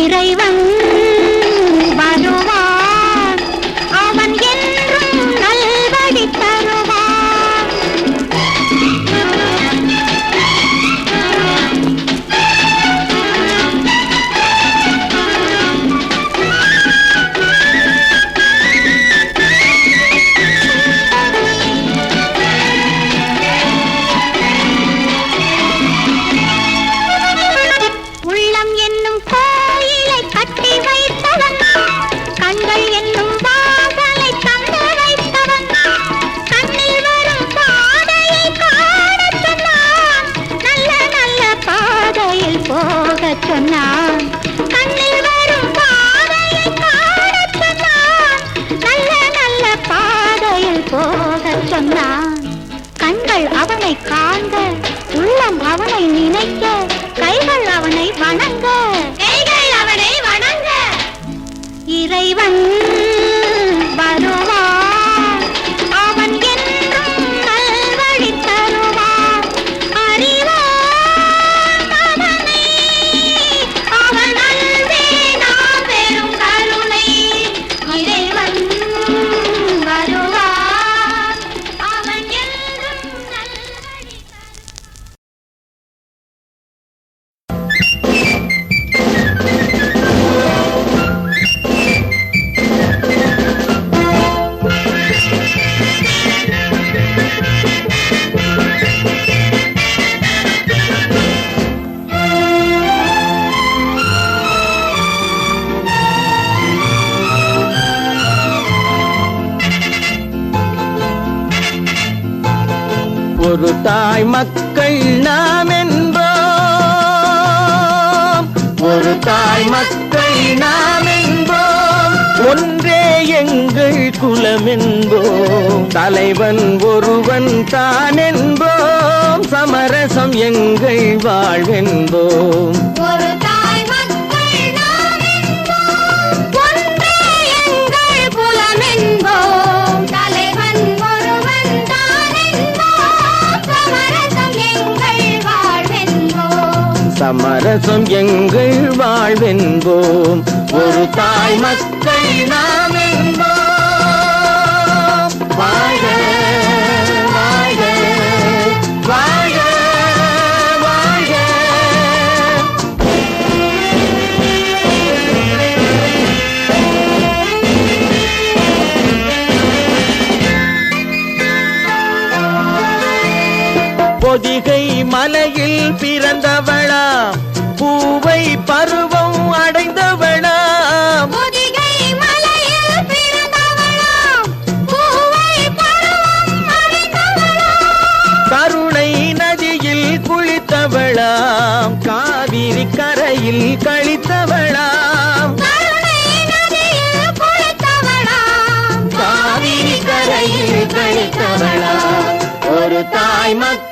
இறைவன் வருவான், அவன் என்றும் நல்வழி தருவான். உள்ளம் என்னும் கோயிலை கட்டி வைத்தவன், கண்கள் என்னும் வாசலை தந்து வைத்தவன், கண்ணில் வரும் பாதையை காணச் சொன்னான், நல்ல நல்ல பாதையில் போகச் சொன்னான். கண்ணில் வரும் பாதையை காணச் சொன்னான், நல்ல நல்ல பாதையில் போகச் சொன்னான். கண்கள் அவனை காண்க, உள்ளம் அவனை நினைக்க, கைகள் அவனை வணங்க, கைகள் அவனை வணங்க. இறைவன் வருவான், அவன் என்றும் நல்வழி தருவான். அறிவான் அவனை, அவன் அன்பே நாம் பெரும் கருணை. இறைவன் வருவான், அவன் என்றும் நல்வழி ஒரு தாய் மக்கள் நாம் என்போம், ஒரு தாய் மக்கள் நாம் என்போம், ஒன்றே எங்கள் குலம் என்போம், தலைவன் ஒருவன் தான் என்போம், சமரசம் எங்கள் வாழ்வென்போம். ஒரு தாய் மக்கள் நாம் என்போம், ஒன்றே எங்கள் குலம் என்போம், தலைவன் ஒருவன் தான் என்போம், சமரசம் எங்கள் வாழ்வென்போம். சமரசம் எங்கள் வாழ்வென்போம். ஒரு தாய் மக்கள் நாம் என்போம். வாழ்க வாழ்க வாழ்க வாழ்க. பொதிகை மலையில் பிறந்தவளா, பூவை பருவம் அடைந்தவளா, பொதிகை மலையில் பிறந்தவளாம், பூவை பருவம் அடைந்தவளாம், கருணை நதியில் குளித்தவளாம், காவிரி கரையில் கழித்தவளாம், கருணை நதியில் குளித்தவளாம், காவிரி கரையில் கழித்தவளாம். ஒரு தாய் மக்கள்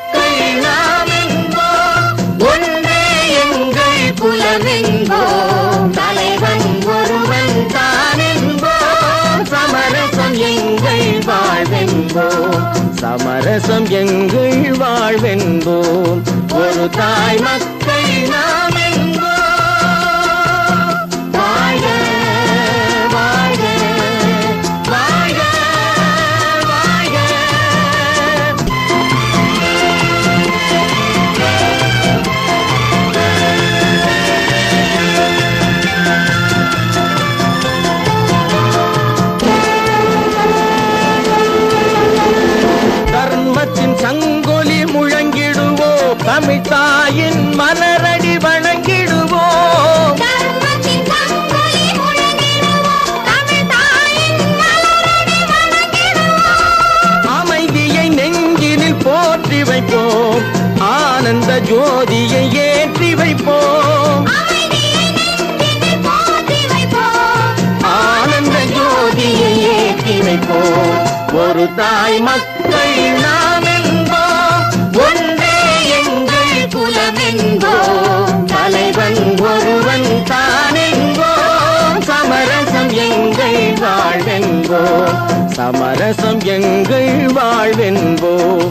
நாம் என்போம், ஒன்றே எங்கள் குலம் என்போம், தலைவன் ஒருவன் தான் என்போம், சமரசம் எங்கள் வாழ்வென்போம், சமரசம் எங்கள் வாழ்வென்போம். ஒரு தாய் மக்கள் நாம் என்போம். வாழ்க வாழ்க வாழ்க வாழ்க. தர்மத்தின் சங்கொலி முழங்கிடுவோம், தமிழ் தாயின் மலரடி வணங்கிடுவோம், தர்மத்தின் சங்கொலி முழங்கிடுவோம், தமிழ் தாயின் மலரடி வணங்கிடுவோம், அமைதியை நெஞ்சினில் போற்றி வைப்போம், ஆனந்த ஜோதியை ஏற்றி வைப்போம், அமைதியை நெஞ்சினில் போற்றி வைப்போம், ஆனந்த ஜோதியை ஏற்றி வைப்போம். ஒரு தாய் மக்கள் நாம் என்போம், ஒன்றே எங்கள் குலம் என்போம், தலைவன் ஒருவன் தான் என்போம், சமரசம் எங்கள் வாழ்வென்போம், சமரசம் எங்கள் வாழ்வென்போம்.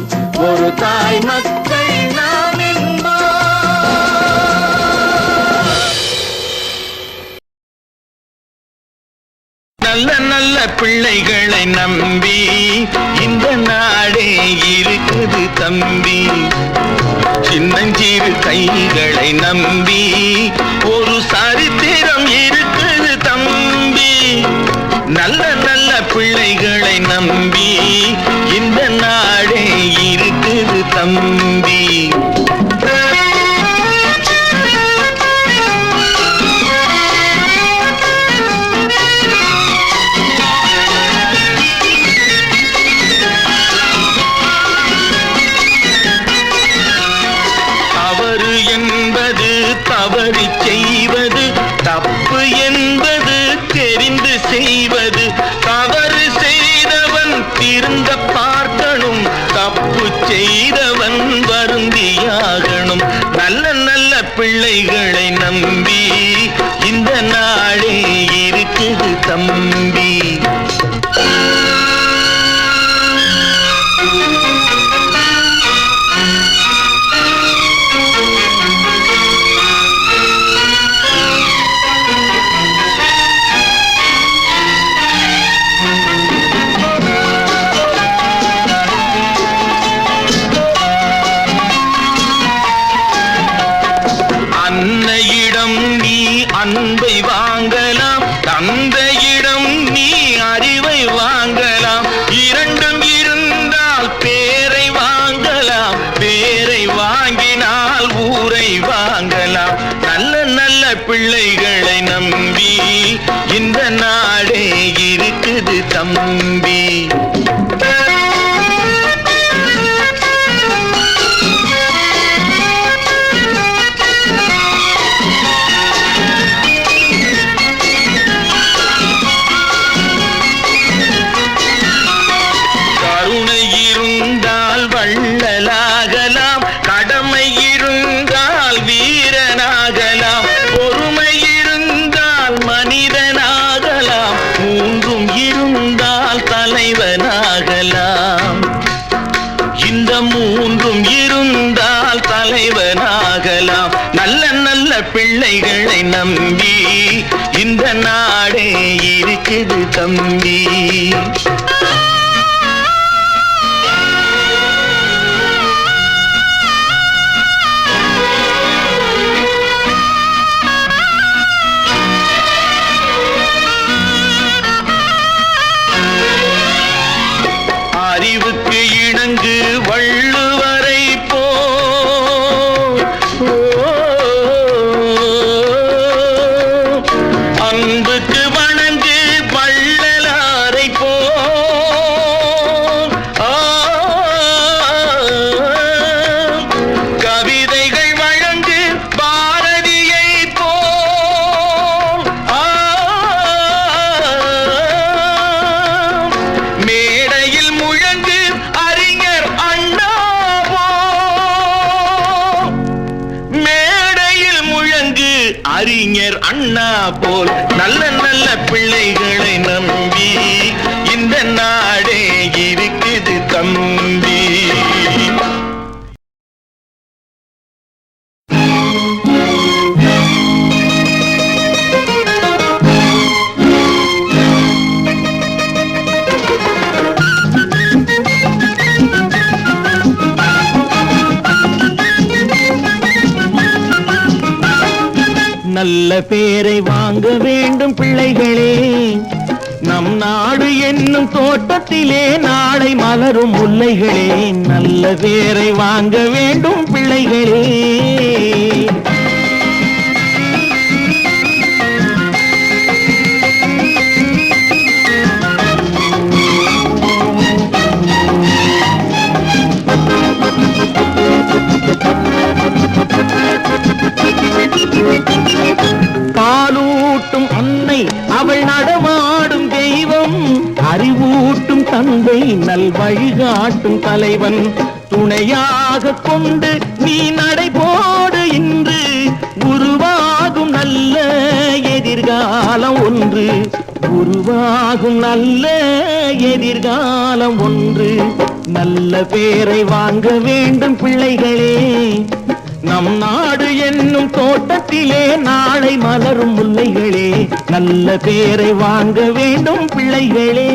ஒரு தாய் மக்கள் நாம் நல்ல நல்ல பிள்ளைகளை நம்பி இந்த நாடே இருக்குது தம்பி. சின்னஞ்சிறு கைகளை நம்பி ஒரு சரித்திரம் இருக்குது தம்பி. நல்ல நல்ல பிள்ளைகளை நம்பி இந்த நாடே இருக்குது தம்பி. தவறு செய்வது தப்பு என்பது தெரிந்து செய்வது. தவறு செய்தவன் திருந்த பார்க்கணும், தப்பு செய்தவன் வருந்தியாகணும். நல்ல நல்ல பிள்ளைகளை நம்பி இந்த நாடே இருக்குது தம்பி. அன்னையிடம் நீ அன்பை வாங்கலாம், தந்தையிடம் நீ அறிவை வாங்கலாம். இரண்டும் இருந்தால் பேரை வாங்கலாம், பேரை வாங்கினால் ஊரை வாங்கலாம். நல்ல நல்ல பிள்ளைகளை நம்பி இந்த நாடே இருக்குது தம்பி. வள்ளலாகலாம், கடமை இருந்தால் வீரனாகலாம், பொறுமை இருந்தால் மனிதனாகலாம், மூன்றும் இருந்தால் தலைவனாகலாம். இந்த மூன்றும் இருந்தால் தலைவனாகலாம். நல்ல நல்ல பிள்ளைகளை நம்பி இந்த நாடே இருக்குது தம்பி. அறிவுக்கு இணங்கு வள்ளுவரை போ, அன்புக்கு வணங்கு வள்ளலாரை போ. கவிதைகள் வழங்கு பாரதியை போ. மேடையில் முழங்கு அறிஞர் அண்ணா போ. மேடையில் முழங்கு அறிஞர் அண்ணா போல் நல்ல நல்ல பிள்ளைகளை நம்பி இந்த நாடே இருக்குது தம்பி. நல்ல பேரை வாங்க வேண்டும் பிள்ளைகளே, நம் நாடு என்னும் தோட்டத்திலே நாளை மலரும் முல்லைகளே. நல்ல பேரை வாங்க வேண்டும் பிள்ளைகளே. பாலூட்டும் அன்னை அவள் நடமாடும் தெய்வம், அறிவூட்டும் தந்தை நல் வழிகாட்டும் தலைவன். துணையாக கொண்டு நீ நடைபோடு இன்று உருவாகும் நல்ல எதிர்காலம் ஒன்று, உருவாகும் நல்ல எதிர்காலம் ஒன்று. நல்ல பேரை வாங்க வேண்டும் பிள்ளைகளே, நம் நாடு என்னும் தோட்டத்திலே நாளை மலரும் முல்லைகளே. நல்ல பேரை வாங்க வேண்டும் பிள்ளைகளே.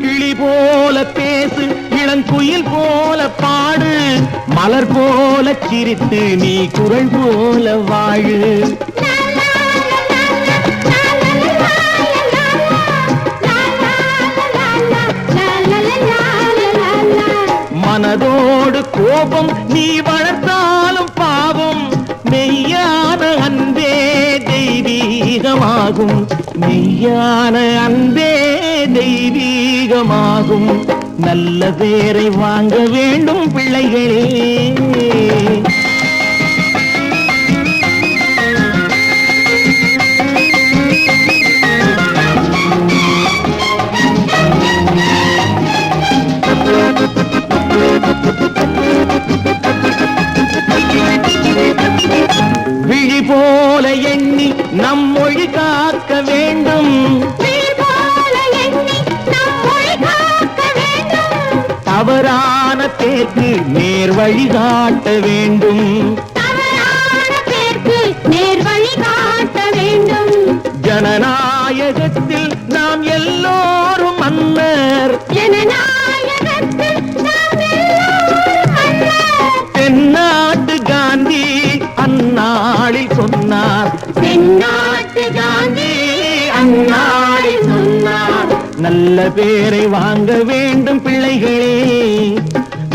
கிளி போல பேசு, இளங்குயில் போல பாடு, மலர் போல சிரித்து நீ குரல் போல வாழு. மனதோடு கோபம் நீ வளர்த்தாலும் பாவம், மெய்யான அன்பே தெய்வீகமாகும், மெய்யான அன்பே தெய்வீகமாகும். நல்ல பேரை வாங்க வேண்டும் பிள்ளைகளே. விழி போல எண்ணி நம் மொழி காக்க வேண்டும், தவறான பேருக்கு நேர் வழி காட்ட வேண்டும், ஜனநாயகத்தில் நாம் எல்லோரும் மன்னர், தென்னாட்டு காந்தி அந்நாளில் சொன்னார், தென்னாட்டு காந்தி அந்நாளில் சொன்னார். நல்ல பேரை வாங்க வேண்டும் பிள்ளைகளே.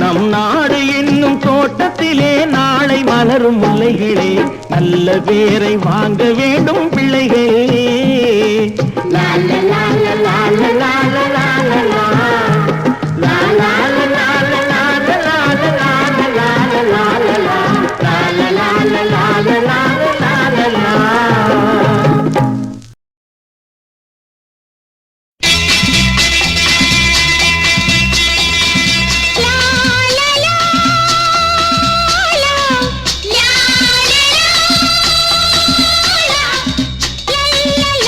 நம் நாடு என்னும் தோட்டத்திலே நாளை மலரும் முல்லைகளே. நல்ல பேரை வாங்க வேண்டும் பிள்ளைகளே. லா லா லா லா லா லா லா லா லா லா. லா லா லா லா லா லா லா லா லா லா லா லா லா லா. லா லா லா லா லா லா லா லா லா. la la la la la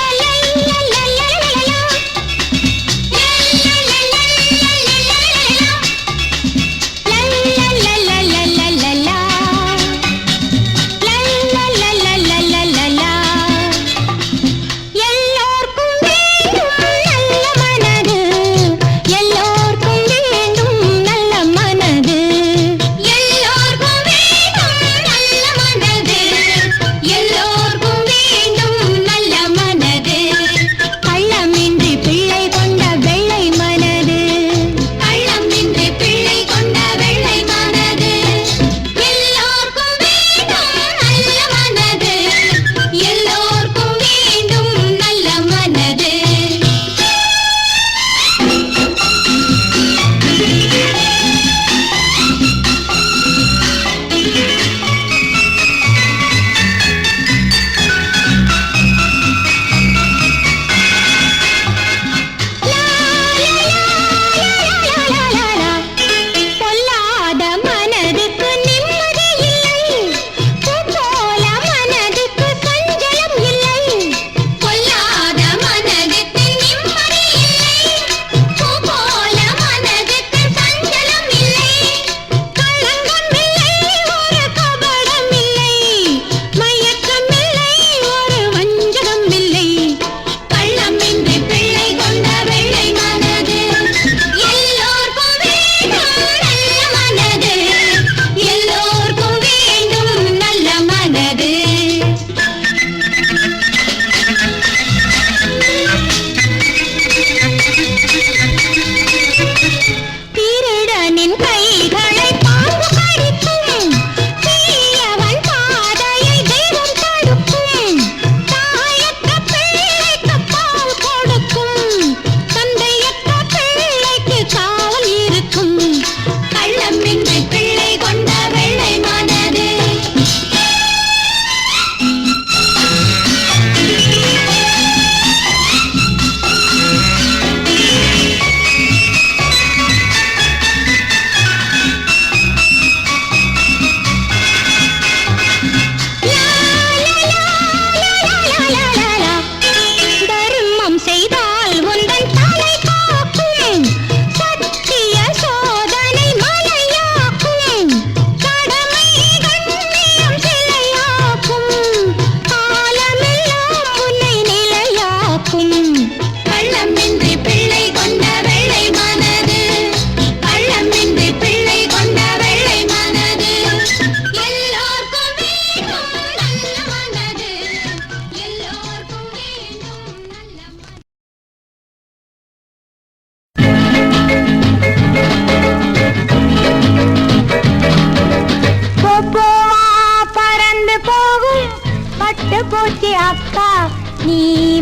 நீ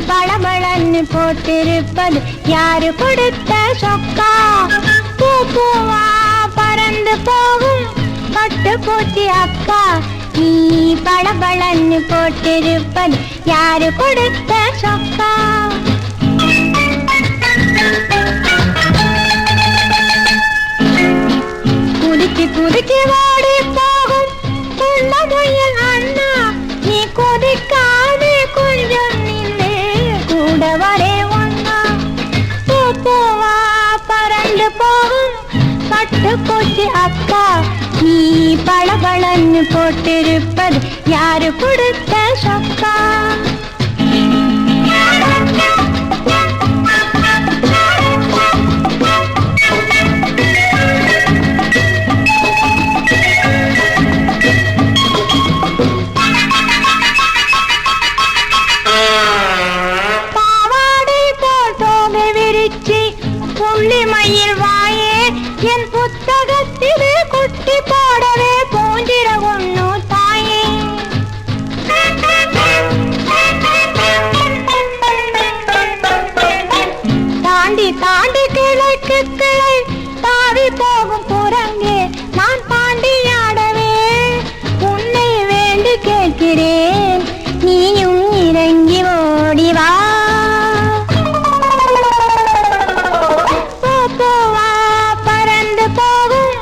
பளபளன்னு போட்டிருப்பது யாரு கொடுத்த சொக்கா? பூ பூவா பறந்து போகும் பட்டு பூச்சி அக்கா. நீ பளபளன்னு போட்டிருப்பது யாரு கொடுத்த சொக்கா? குதிச்சு குதிச்சு ஓடி போகும் உள்ள முயல் அண்ணா. நீ கொதிக்காது கொஞ்சம் நின்று கூட வரே ஒன்னா. பூ பூவா பறந்து போகும் பட்டு பூச்சி அக்கா. நீ பளபளன்னு போட்டிருப்பது யாரு கொடுத்த சொக்கா? பாவாடை போட்டோமே விரிச்சி புள்ளி மயில் வாயே என் புத்தகத்தில் குட்டி போடவே போஞ்சிட ஒண்ணு தாயே. தாண்டி தாண்டி கிளைக்கு கிளை தாவி போகும் குரங்கே நான் பாண்டியாடவே உன்னை வேண்டி கேட்கிறேன் நீயும் இறங்கி ஓடிவா. பூவா பறந்து போகும்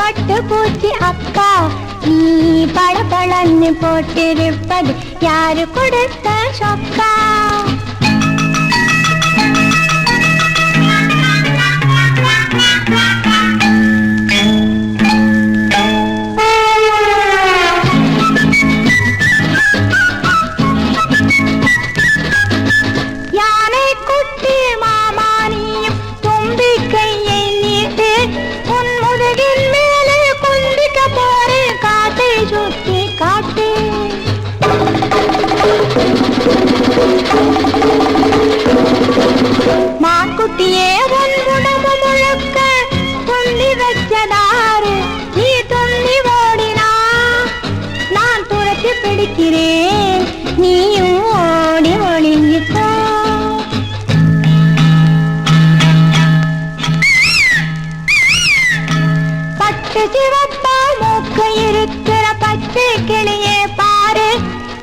பட்டு பூச்சி அக்கா. நீ பளபளன்னு போட்டிருப்பது யாரு கொடுத்த சொக்கா? யானை குட்டி மாமானியும் தும்பிக்கையை நீட்டு உன் முதுகின் மேலே குந்திக்க போரு காட்டை சுத்தி காட்டு. மான்குட்டியே உன் உடம்பு முழுக்க துள்ளி வச்சதாரு. நீ துள்ளி ஓடினா நான் துரத்தி பிடிக்கிறேன் நீயும் ஓடி ஒளிஞ்சிப்போ. பட்டு சிவப்பா மூக்கு இருக்கிற பச்சை கிளியே பாரு.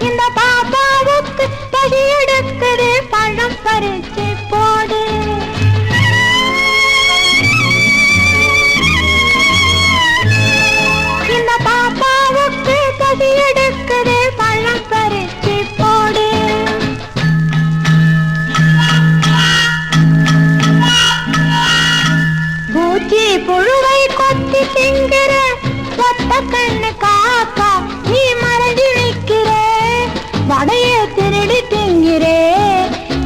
இந்த பாப்பாவுக்கு பசி எடுக்குது பழம் பறிச்சு போடு. இந்த பாப்பாவுக்கு பசி எடுக்குது பழம் பறிச்சு போடு. பூச்சி புழுவை கொத்தி திங்கிற ஒத்த கண்ணு காக்கா. நீ மறைஞ்சு நிற்கிற வடைய திருடி திங்கிறே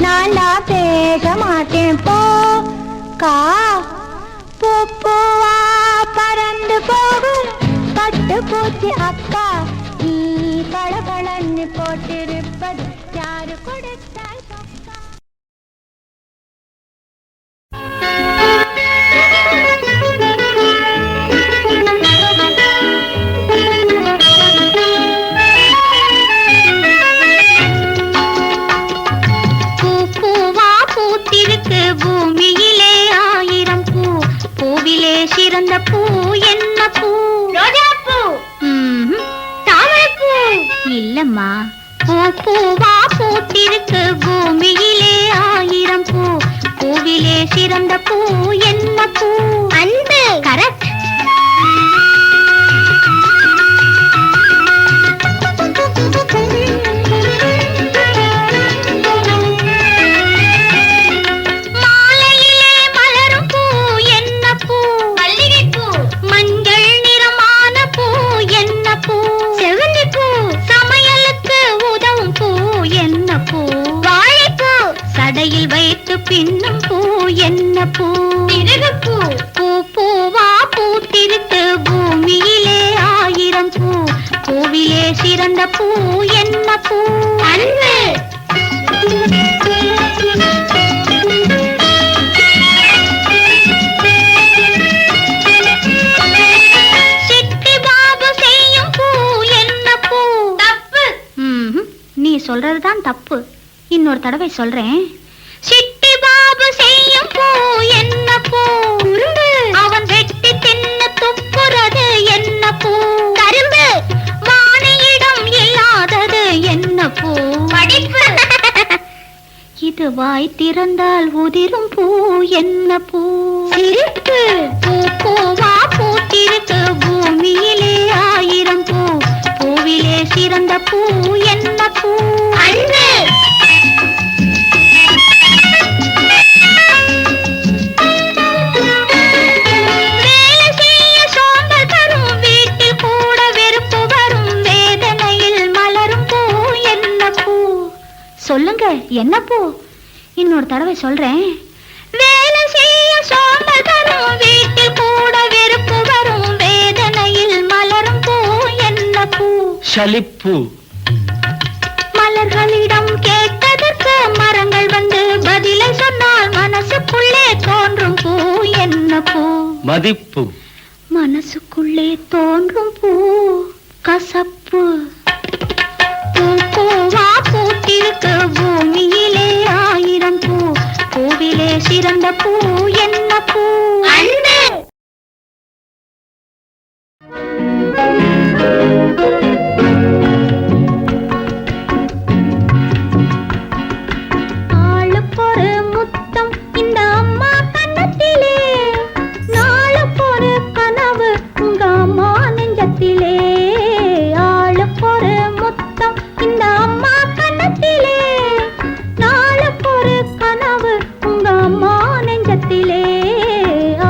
நான் பேச மாட்டேன் போ கா. பூ பூவா பறந்து போகும் பட்டு பூச்சி அக்கா. நீ பளபளன்னு போட்டிருப்பது யாரு கொடுத்த சொக்கா? பூமியிலே ஆயிரம் பூ பூவிலே சிறந்த பூ என்ன பூ? ரோஜாப்பூ. தாமரைப்பூ இல்லம்மா. பூ பூவா பூத்திருக்கு பூமியிலே ஆயிரம் பூ பூவிலே சிறந்த பூ என்ன பூ? அன்பு. கரெக்ட். சடையில் வைத்து பின்னும் பூ என்ன பூ? திருகுப்பூ. பூ பூவா பூத்திருக்கு பூமியிலே ஆயிரம் பூ பூவிலே சிறந்த பூ என்ன பூ? அன்பு. சிட்டி பாபு செய்யும் பூ என்ன பூ? தப்பு. நீ சொல்றதுதான் தப்பு. இன்னும் இன்னொரு தடவை சொல்றேன். சிட்டி பாபு செய்யும் பூ என்ன பூ? அவன் வெட்டி தின்னு துப்புறது என்ன பூ? கரும்பு. வாணியிடம் இல்லாதது என்ன பூ? படிப்பு. இது வாய் திறந்தால் உதிரும் பூ என்ன பூ? சிரிப்பு. பூ பூவா பூத்திருக்கு பூமியிலே 1000 பூ, பூவிலே சிறந்த பூ என்ன பூ? அன்பு. வேலை செய்ய சோம்பல் தரும், வீட்டில் கூட வெறுப்பு வரும், வேதனையில் மலரும் பூ என்ன பூ? சொல்லுங்க என்ன பூ? இன்னொரு தடவை சொல்றேன். வேலை செய்ய சோம்பல் தரும், வீட்டில் கூட வெறுப்பு வரும், வேதனையில் மலரும் பூ என்ன பூ? சலிப்பு. மலர்களிடம் கேட்டதற்கு மரங்கள் வந்து பதிலை சொன்னால் மனசுக்குள்ளே தோன்றும் பூ என்ன பூ? மதிப்பு. மனசுக்குள்ளே தோன்றும் பூ கசப்பு. பூ பூவா பூத்திருக்கு பூமியிலே 1000 பூ, பூவிலே சிறந்த பூ என்ன பூ? அன்பு. ஆளுக்கொரு முத்தம் இந்த அம்மா கன்னத்திலே, நாளுக்கொரு கனவு உங்க அம்மா நெஞ்சத்திலே. ஆளுக்கொரு முத்தம் இந்த அம்மா கன்னத்திலே, நாளுக்கொரு கனவு உங்க அம்மா நெஞ்சத்திலே.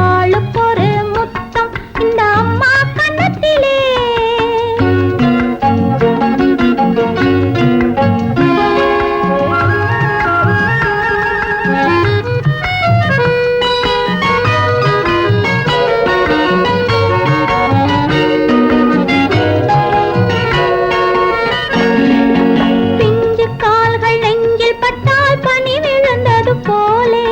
ஆளுக்கொரு முத்தம் இந்த அம்மா கன்னத்திலே. பிஞ்சு கால்கள் நெஞ்சில் பட்டால் பனி விழுந்தது போலே,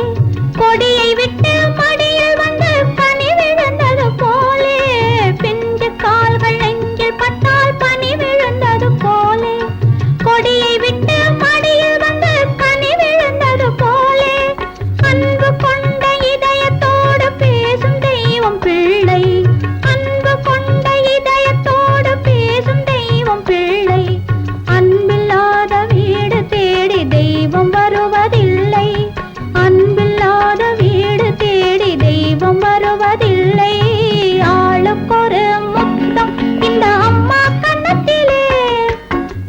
கொடியை விட்டு மடியில் வந்து பனி விழுந்தது போலே. பிஞ்சு கால்கள் நெஞ்சில் பட்டால் பனி விழுந்தது போலே, கொடியை விட்டு மடியில் வந்து பனி விழுந்தது போலே. அன்பு கொண்ட இதயத்தோடு பேசும் தெய்வம் பிள்ளை, அன்பு கொண்ட இதயத்தோடு பேசும் தெய்வம் பிள்ளை. அன்பில்லாத வீடு தேடி தெய்வம் வருவதில்லை, அன்பில்லாத வீடு தேடி தெய்வம் வருவதில்லை. ஆளுக்கொரு முத்தம் இந்த அம்மா கன்னத்திலே,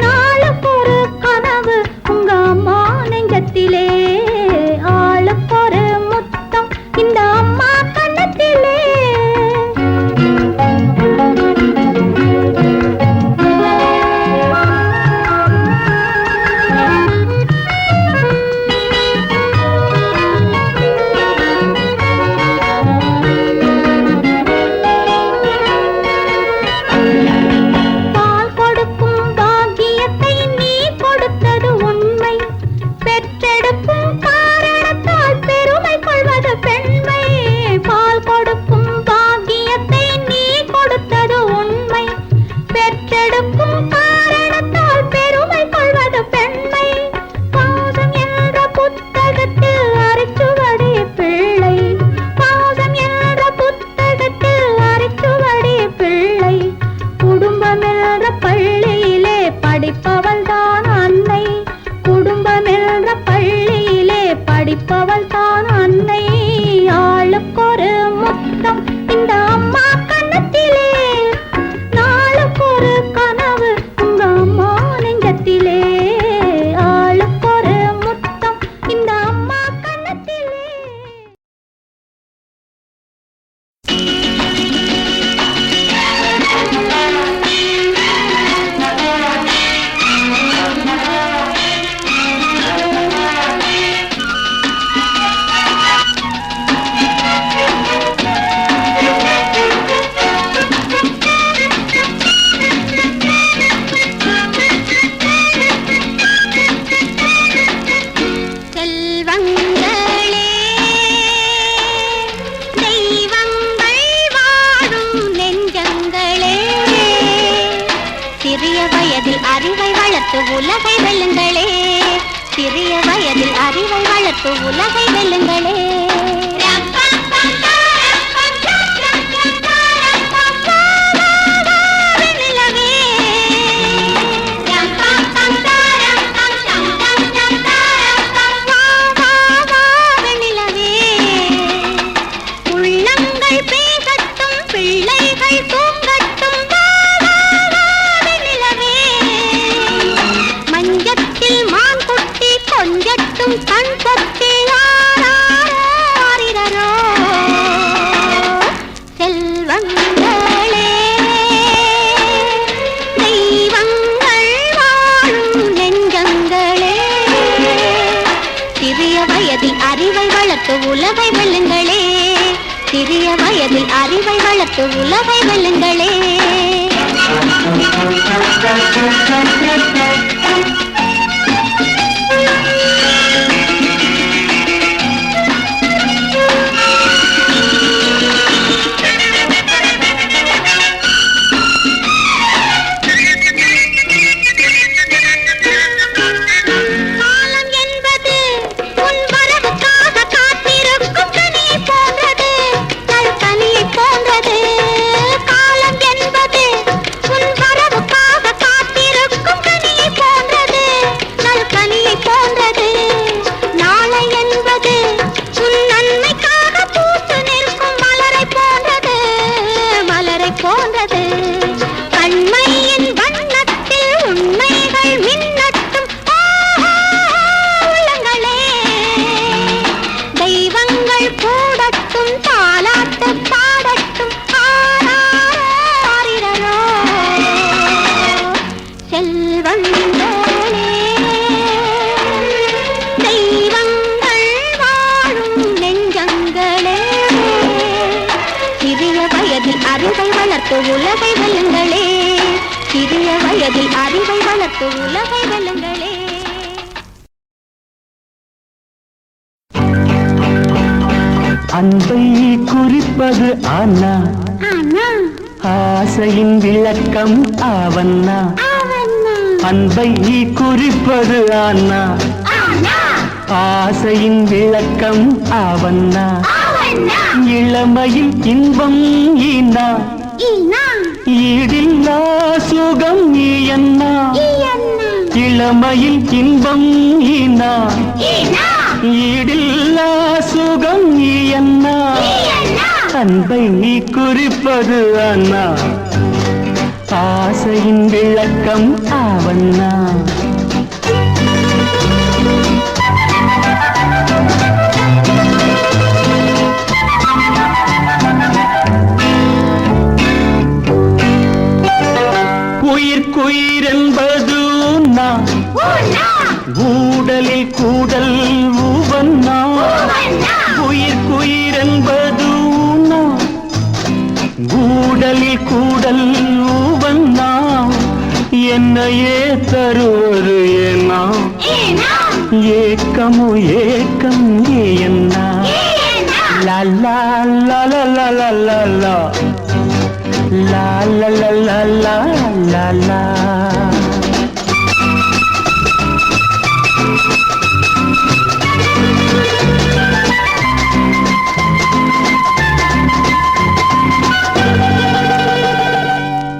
நாளுக்கொரு கனவு உங்க அம்மா நெஞ்சத்திலே. ஆளுக்கொரு முத்தம் இந்த அம்மா கன்னத்திலே. பால் கொடுக்கும் பாக்கியத்தை நீ கொடுத்தது உண்மை, பெற்றெடுக்கும் காரணத்தால் பெருமை கொள்வது பெண்மை. பால் கொடுக்கும் பாக்கியத்தை நீ கொடுத்தது உண்மை, பெற்றெடுக்கும் காரணத்தால் பெருமை கொள்வது பெண்மை. பாசம் என்ற புத்தகத்தில் அரிச்சுவடி பிள்ளை, பாசம் என்ற புத்தகத்தில் அரிச்சுவடி பிள்ளை. குடும்பம் என்ற பள்ளியிலே படிப்பவள் தான் அன்னை, குடும்பம் என்ற பள்ளியிலே படிப்பவள் தான் அன்னை. ஆளுக்கொரு முத்தம் இந்த அம்மா கன்னத்திலே, நாளுக்கொரு கனவு உங்க அம்மா நெஞ்சத்திலே. ஆளுக்கொரு முத்தம் இந்த அம்மா கன்னத்திலே. சிறிய வயதில் அறிவை வளர்த்து உலகை வெல்லுங்களே, சிறிய வயதில் அறிவை வளர்த்து உலகை வெல்லுங்களே. கண் பொத்தி ஆரிரரோ செல்வங்களே தெய்வங்கள் வாழும் நெஞ்சங்களே சிறிய வயதில் அறிவை வளர்த்து உலகை வெல்லுங்களே. சிறிய வயதில் அறிவை வளர்த்து உலகை வெல்லுங்களே. அறிவை வளர்த்து உலகை வெல்லுங்களே. சிறிய வயதில் அறிவை வளர்த்து உலகை வெல்லுங்களே. அன்பை குறிப்பது ஆனா, ஆசையின் விளக்கம் ஆவண்ணா. அன்பை குறிப்பது ஆனா, ஆசையின் விளக்கம் ஆவண்ணா. இளமையில் இன்பம் ஈனா, ஈடில்லா சுகம் ஈயண்ணா. இளமையில் இன்பம் ஈனா, ஈடில்லா சுகம் ஈயண்ணா. அன்பை நீ குறிப்பது அண்ணா, ஆசையின் விளக்கம் ஆவண்ணா. உயிர்க்குயிர் என்பது ஊடலில் கூடல் ஊவண்ணா. உயிர்க்குயிர் என்பது ஊடலில் கூடல் ஊவண்ணா. என்னையே தருவது ஏனா, ஏக்கமோ ஏக்கம் ஏன்னா. Lalla Lalla Lalla la la la la la la la.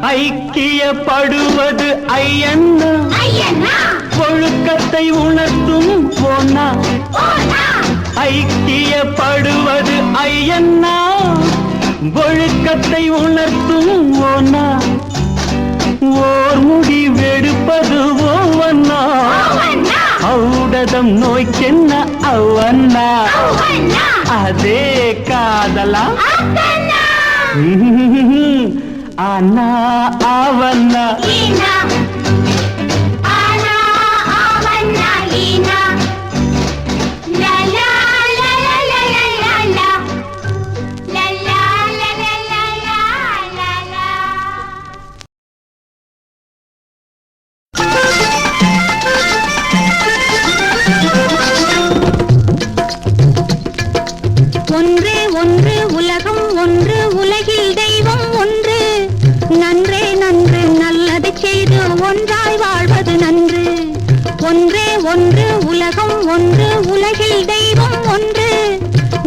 ஐக்கியப்படுவது ஐயண்ணா, ஒழுக்கத்தை உணர்த்தும் போனா. ஐக்கியப்படுவது ஐயண்ணா, ஒழுக்கத்தை உணர்த்தும் ஓனா. ஓர் முடி வெடுப்பது ஓவண்ணா, ஔடதம் நோய்க்கென்ன அவ்வண்ணா. அதே காதலா அண்ணா அவண்ணா. ஒன்றே ஒன்று உலகம் ஒன்று, உலகில் தெய்வம் ஒன்று. நன்றே நன்று நல்லது செய்து ஒன்றாய் வாழ்வது நன்று. ஒன்றே ஒன்று உலகம் ஒன்று உலகில் தெய்வம் ஒன்று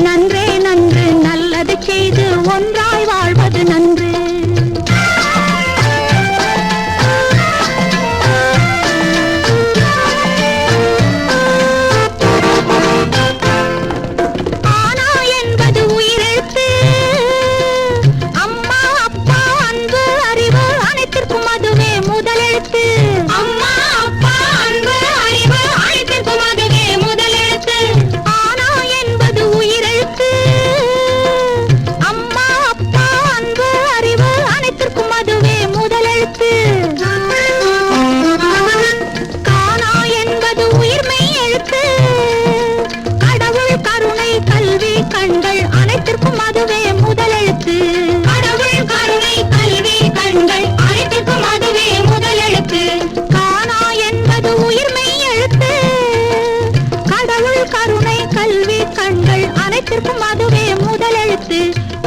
நன்றே நன்று நல்லது செய்து ஒன்றாய் வாழ்வது நன்று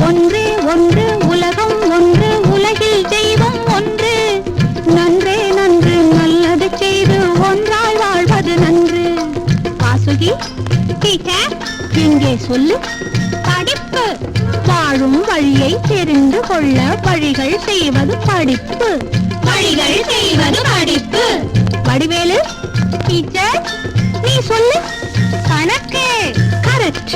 ஒன்றே ஒன்று உலகம் ஒன்று உலகில் தெய்வம் ஒன்று நன்றே நன்று நல்லது செய்து ஒன்றாய் வாழ்வது நன்று வாசுகி டீச்சர் இங்கே சொல்லு படிப்பு வாழும் வழியை தெரிந்து கொள்ள வழிகள் செய்வது படிப்பு வழிகள் செய்வது படிப்பு வடிவேலு டீச்சர் நீ சொல்லு கணக்கு கரெக்ட்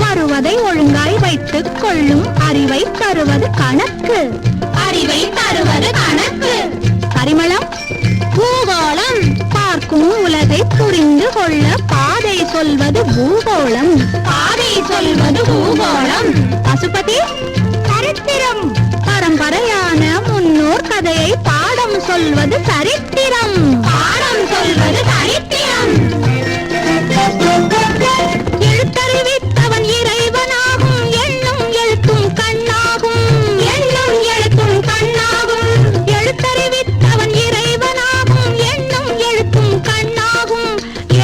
வருவதை ஒழுங்காய் வைத்துக் கொள்ளும் அறிவை தருவது கணக்கு அறிவை தருவது கணக்கு பரிமளம் பூகோளம் பார்க்கும் உலகை புரிந்து கொள்ள பாதை சொல்வது பூகோளம் பாதை சொல்வது பூகோளம் பசுபதி சரித்திரம் பரம்பரையான முன்னோர் கதையை பாடம் சொல்வது சரித்திரம் பாடம் சொல்வது சரித்திரம் எழுத்தறிவித்தவன் இறைவனாகும் எண்ணும் எழுத்தும் கண்ணாகும் எண்ணும் எழுத்தும் கண்ணாகும் எழுத்தறிவித்தவன் இறைவனாகும் எண்ணும் எழுத்தும் கண்ணாகும்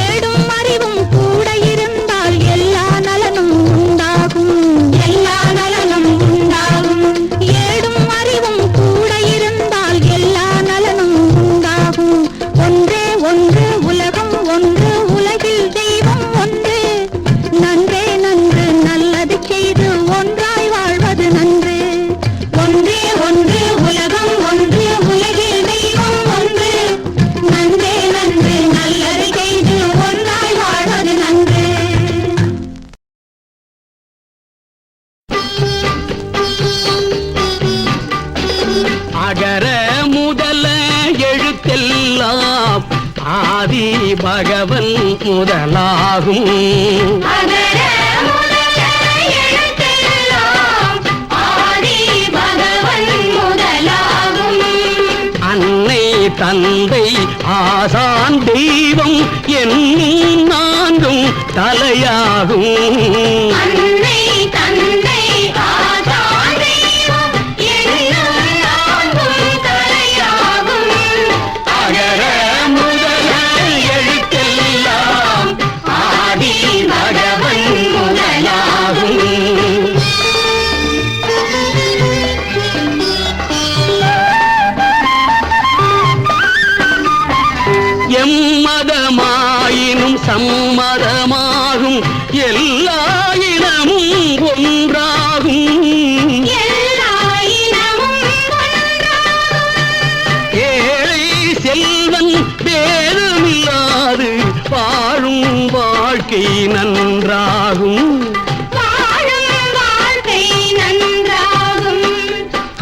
ஏடும் அறிவும் கூட இருந்தால் எல்லா நலனும் உண்டாகும் எல்லா நலனும் உண்டாகும் ஏடும் அறிவும் கூட இருந்தால் எல்லா நலனும் உண்டாகும் ஒன்றே ஒன்று உலகம் ஒன்று உலகில் தெய்வம் ஒன்று நன்றே நன்று நல்லது செய்து ஒன்றாய் வாழ்வது நன்று ஒன்றே ஒன்று உலகம் ஒன்று உலகில் தெய்வம் ஒன்று நன்றே நன்று நல்லது செய்து ஒன்றாய் வாழ்வது நன்று அகர முதல எழுத்தெல்லாம் ஆதி பகவன் முதலாகும் அன்னை தந்தை ஆசான் தெய்வம் என்னும் நான்கும் தலையாகும் எம்மதமாயினும் சம்மதமாகும் எல்லா இனமும் ஒன்றாகும் ஏழை செல்வன் பேதமில்லாது வாழும் வாழ்க்கை நன்றாகும்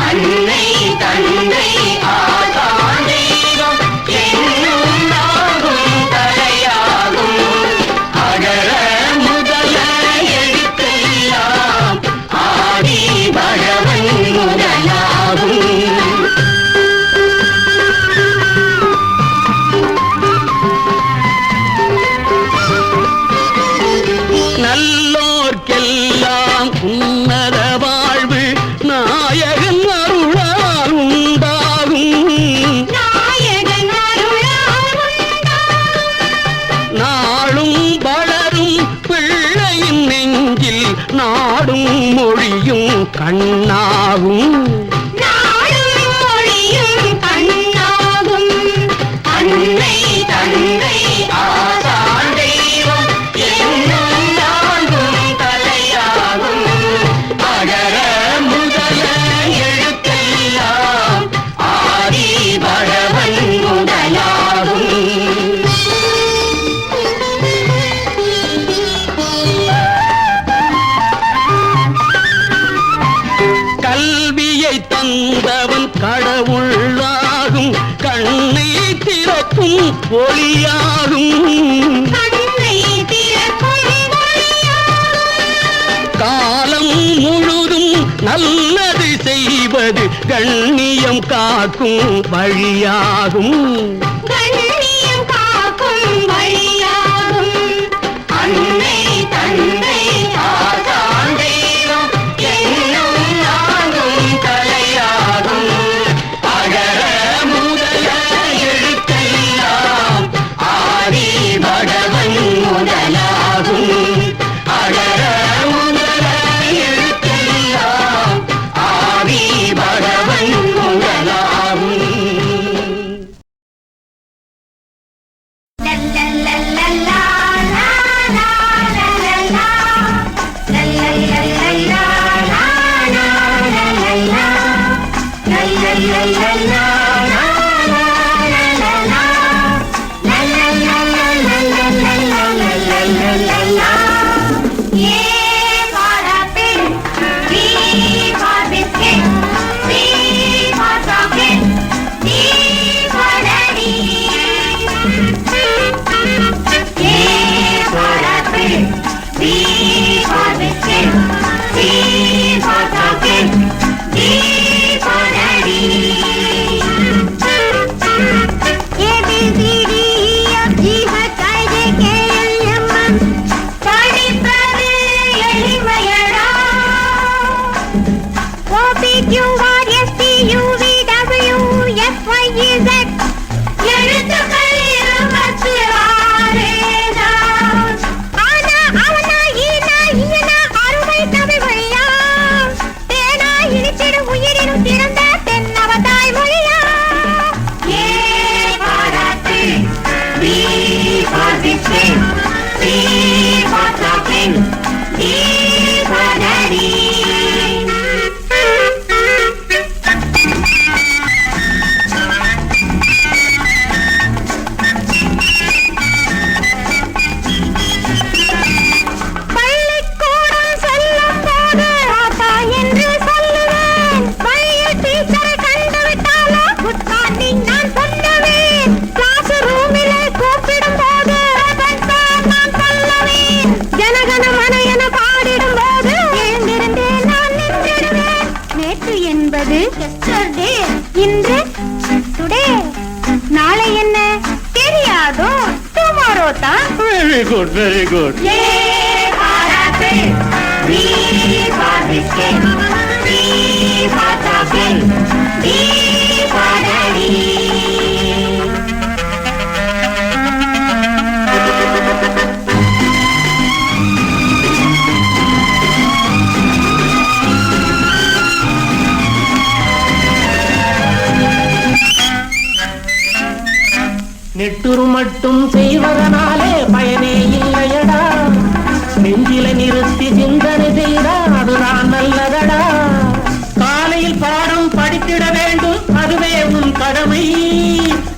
அன்னை தந்தை ஆசான் தெய்வம் என்னும் நான்கும் தலையாகும் அகர முதல எழுத்தெல்லாம் ஆதி பகவன் முதலாகும் நல்லோர்க்கெல்லாம் உன்னத வாழ்வு நாயகன் அருளால் உண்டாகும் நாளும் வளரும் பிள்ளையின் நெஞ்சில் நாடும் மொழியும் கண்ணாகும் அன்னை தந்தை ஆசான் தந்தவன் கடவுளாகும் கண்ணை திறக்கும் ஒளியாகும் காலம் முழுதும் நல்லது செய்வது கண்ணியம் காக்கும் வழியாகும் அன்னை தந்தை ஆசான் தெய்வம் என்னும் நானும் தலையாகும் அகர முதல எழுத்தெல்லாம் ஆதி பகவன் முதலாகும் அகர முதல எழுத்தெல்லாம் ஆதி பகவன் முதலாகும் இன்று டுடே நாளை என்ன தெரியாதோ டுமாரோ தான் வெரி குட் வெரி குட் நெட்டுரு மட்டும் செய்வதனாலே பயனே இல்லையடா நெஞ்சில நிறுத்தி சிந்தனை செய்தா அதுதான் நல்லதடா காலையில் பாடம் படித்திட வேண்டும் அதுவே உன் கடமை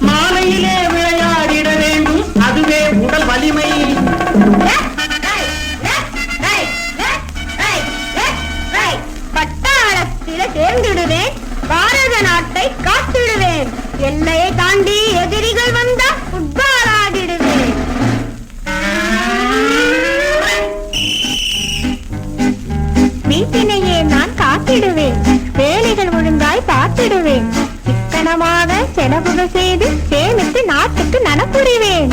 மாலையிலே விளையாடிட வேண்டும் அதுவே உடல் வலிமை பட்டாளத்தில சேர்ந்துடுவேன் பாரத நாட்டை காத்திடுவேன் எல்லையை தாண்டி எதிரிகள் வந்தா ஃபுட்பால் ஆடிடுவேன் வீட்டினையே நான் காத்திடுவேன் வேலைகள் ஒழுங்காய் பார்த்திடுவேன் சிக்கனமாக செலவுகள் செய்து சேமித்து நாட்டுக்கு நனப்புரிவேன்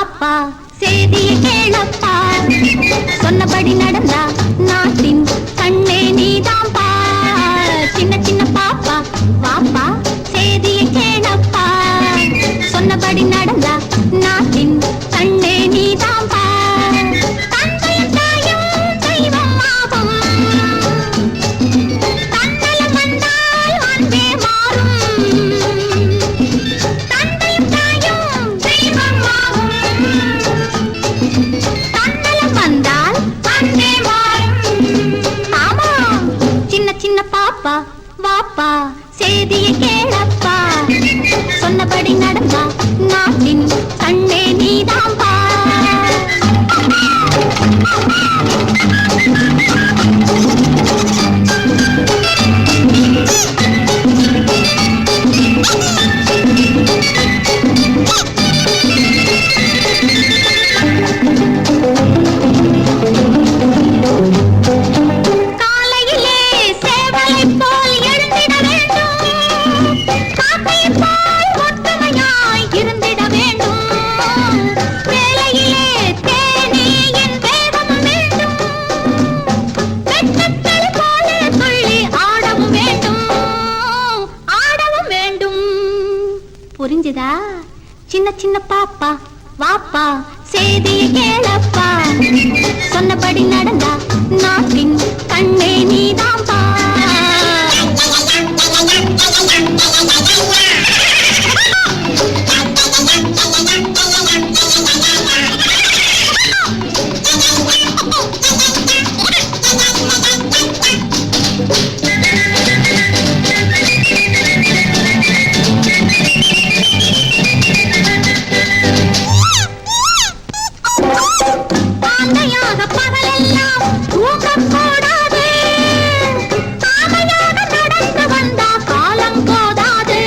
வாப்பா சேதியை கேளப்பா சொன்னபடி நடந்தா நாட்டின் கண்ணே நீதான் பா சின்ன சின்ன பாப்பா வாப்பா சேதியை கேளப்பா சொன்னபடி நடந்தா நாட்டின் கண்ணே நீதான் பா தந்தையும் தாயும் தெய்வம் ஆகும் தன்னலம் வந்தால் அன்பே மாறும் தந்தையும் தாயும் தெய்வம் ஆகும் தன்னலம் வந்தால் அன்பே மாறும் ஆமா சின்ன சின்ன பாப்பா வாப்பா சேதியை கேளப்பா சொன்னபடி நடந்தா நாட்டின் கண்ணே நீதான் பா காலையிலே சேவலை போல் எழுந்திட வேண்டும் காக்கையை போல் ஒற்றுமையாய் இருந்திட வேண்டும் வேலையிலே தேனீயின் வேகமும் வேண்டும் வெட்டக்கிளி போல துள்ளி ஆடவும் வேண்டும் ஆடவும் வேண்டும் புரிஞ்சுதா சின்ன சின்ன பாப்பா வாப்பா சேதியை கேளப்பா சொன்னபடி நடந்தா நாட்டின் கண்ணே நீதான் பா ஆந்தையாக பகலெல்லாம் தூங்கக்கூடாது ஆமையாக நடந்து வந்தா காலம் போதாது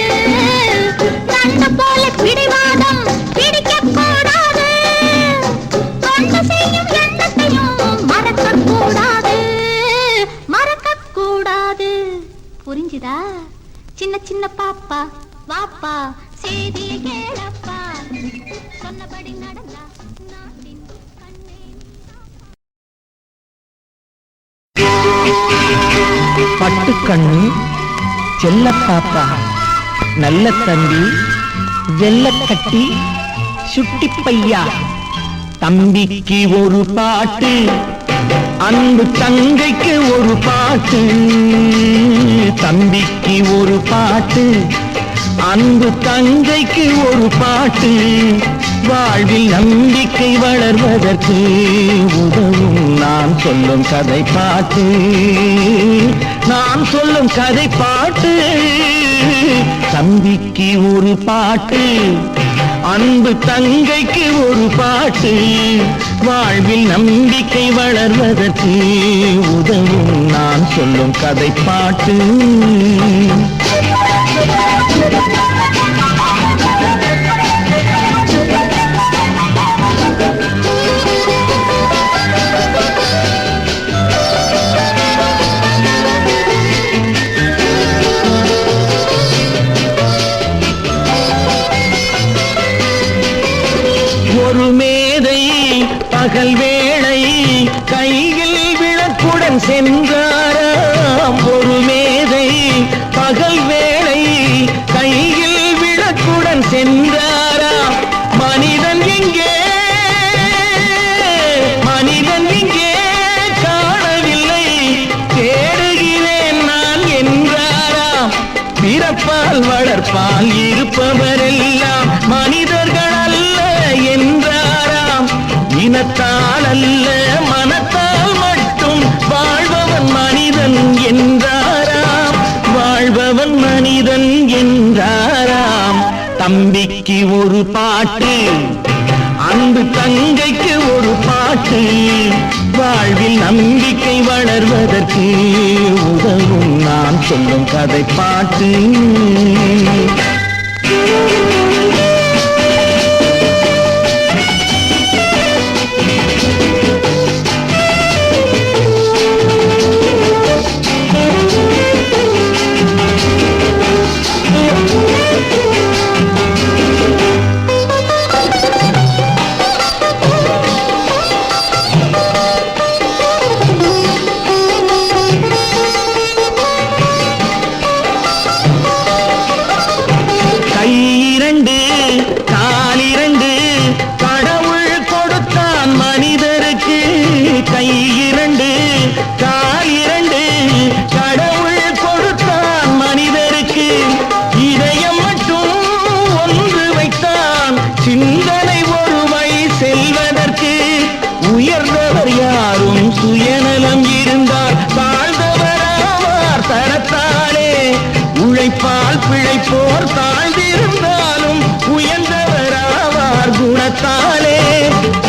கண்ணு போல பிடிவாதம் பிடிக்கக்கூடாது தொண்டு செய்யும் எண்ணத்தையும் மறக்கக்கூடாது மறக்கக்கூடாது புரிஞ்சுதா சின்ன சின்ன பாப்பா வாப்பா சேதியை கேளப்பா சொன்னபடி நடந்தா நாட்டின் கண்ணே பட்டுக்கண்ணு செல்ல பாப்பா நல்ல தம்பி வெள்ளக்கட்டி சுட்டி பையா தம்பிக்கு ஒரு பாட்டு அன்பு தங்கைக்கு ஒரு பாட்டு தம்பிக்கு ஒரு பாட்டு அன்பு தங்கைக்கு ஒரு பாட்டு வாழ்வில் நம்பிக்கை வளர்வதற்கு உதவும் நான் சொல்லும் கதை பாட்டு நான் சொல்லும் கதை பாட்டு தம்பிக்கு ஒரு பாட்டு அன்பு தங்கைக்கு ஒரு பாட்டு வாழ்வில் நம்பிக்கை வளர்வதற்கு உதவும் நான் சொல்லும் கதை பாட்டு ஒரு மேதை பகல் வேளை கையில் விளக்குடன் சென்றாராம் ஒரு மேதை பகல் வேளை கையில் விளக்குடன் சென்றாராம் மனிதன் எங்கே காணவில்லை தேடுகிறேன் நான் என்றாராம் பிறப்பால் வளர்ப்பால் இருப்பவரெல்லாம் மனிதர்கள் அல்ல என்றாராம் இனத்தால் அல்ல மனத்தால் மட்டும் வாழ்பவன் மனிதன் என்றாராம் வாழ்பவன் மனிதன் என்றாராம் தம்பிக்கு ஒரு பாட்டு அன்பு தங்கைக்கு ஒரு பாட்டு வாழ்வில் நம்பிக்கை வளர்வதற்கு உதவும் நான் சொல்லும் கதை பாட்டு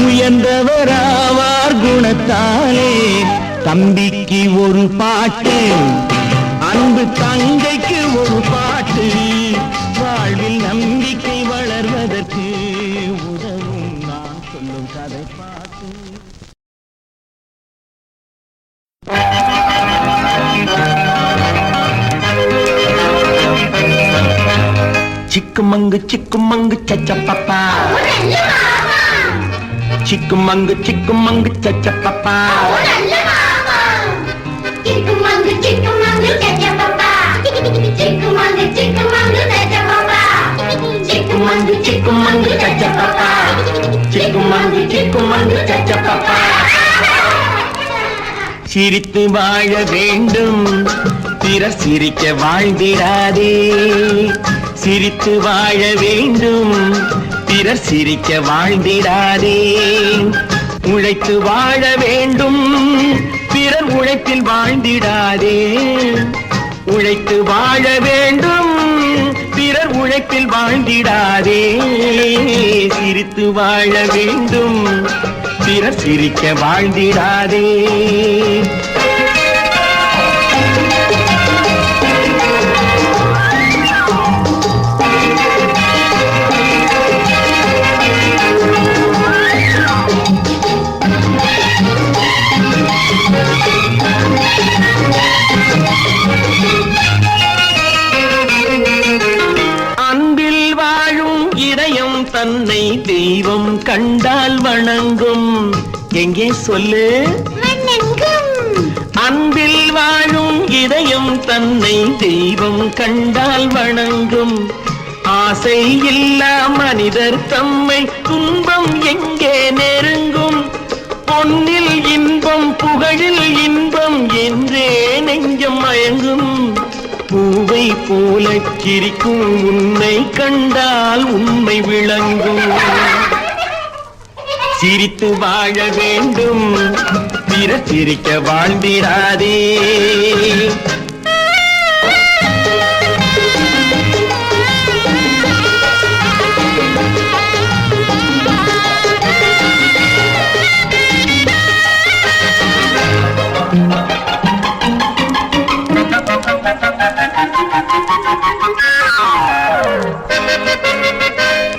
உயர்ந்தவராவார் குணத்தாலே தம்பிக்கு ஒரு பாட்டு, அன்பு தங்கைக்கு ஒரு பாட்டு, வாழ்வில் நம்பிக்கை வளர்வதற்கு உதவும் நான் சொல்லும் கதை பாட்டு. சிக்குமங்கு சிக்குமங்கு சச்சப்பப்பா, சிக்குமங்கு சிக்குமங்கு சச்சப்பப்பா, சிக்குமங்கு சிக்குமங்கு சச்சப்பப்பா, சிக்குமங்கு சிக்குமங்கு சச்சப்பப்பா, சிக்குமங்கு சிக்குமங்கு சச்சப்பப்பா, சிக்குமங்கு சிக்குமங்கு சச்சப்பப்பா. சிரித்து வாழ வேண்டும், பிறர் சிரிக்க வாழ்ந்திடாதே. சிரித்து வாழ வேண்டும், பிறர் சிரிக்க வாழ்ந்திடாதே. உழைத்து வாழ வேண்டும், பிறர் உழைப்பில் வாழ்ந்திடாதே. உழைத்து வாழ வேண்டும், பிறர் உழைப்பில் வாழ்ந்திடாதே. சிரித்து வாழ வேண்டும், பிறர் சிரிக்க வாழ்ந்திடாதே. அன்பில் வாழும் இதயம் தன்னை தெய்வம் கண்டால் வணங்கும். எங்கே சொல்லு? அன்பில் வாழும் இதயம் தன்னை தெய்வம் கண்டால் வணங்கும். ஆசை இல்லா மனிதர் தம்மை துன்பம் எங்கே நெருங்கும். பொன்னில் இன்பம் புகழில் இன்பம் என்றே நெஞ்சம் மயங்கும். பூவை போல சிரிக்கும் உன்னை கண்டால் உண்மை விளங்கும். சிரித்து வாழ வேண்டும், பிறர் சிரிக்க வாழ்ந்திடாதே.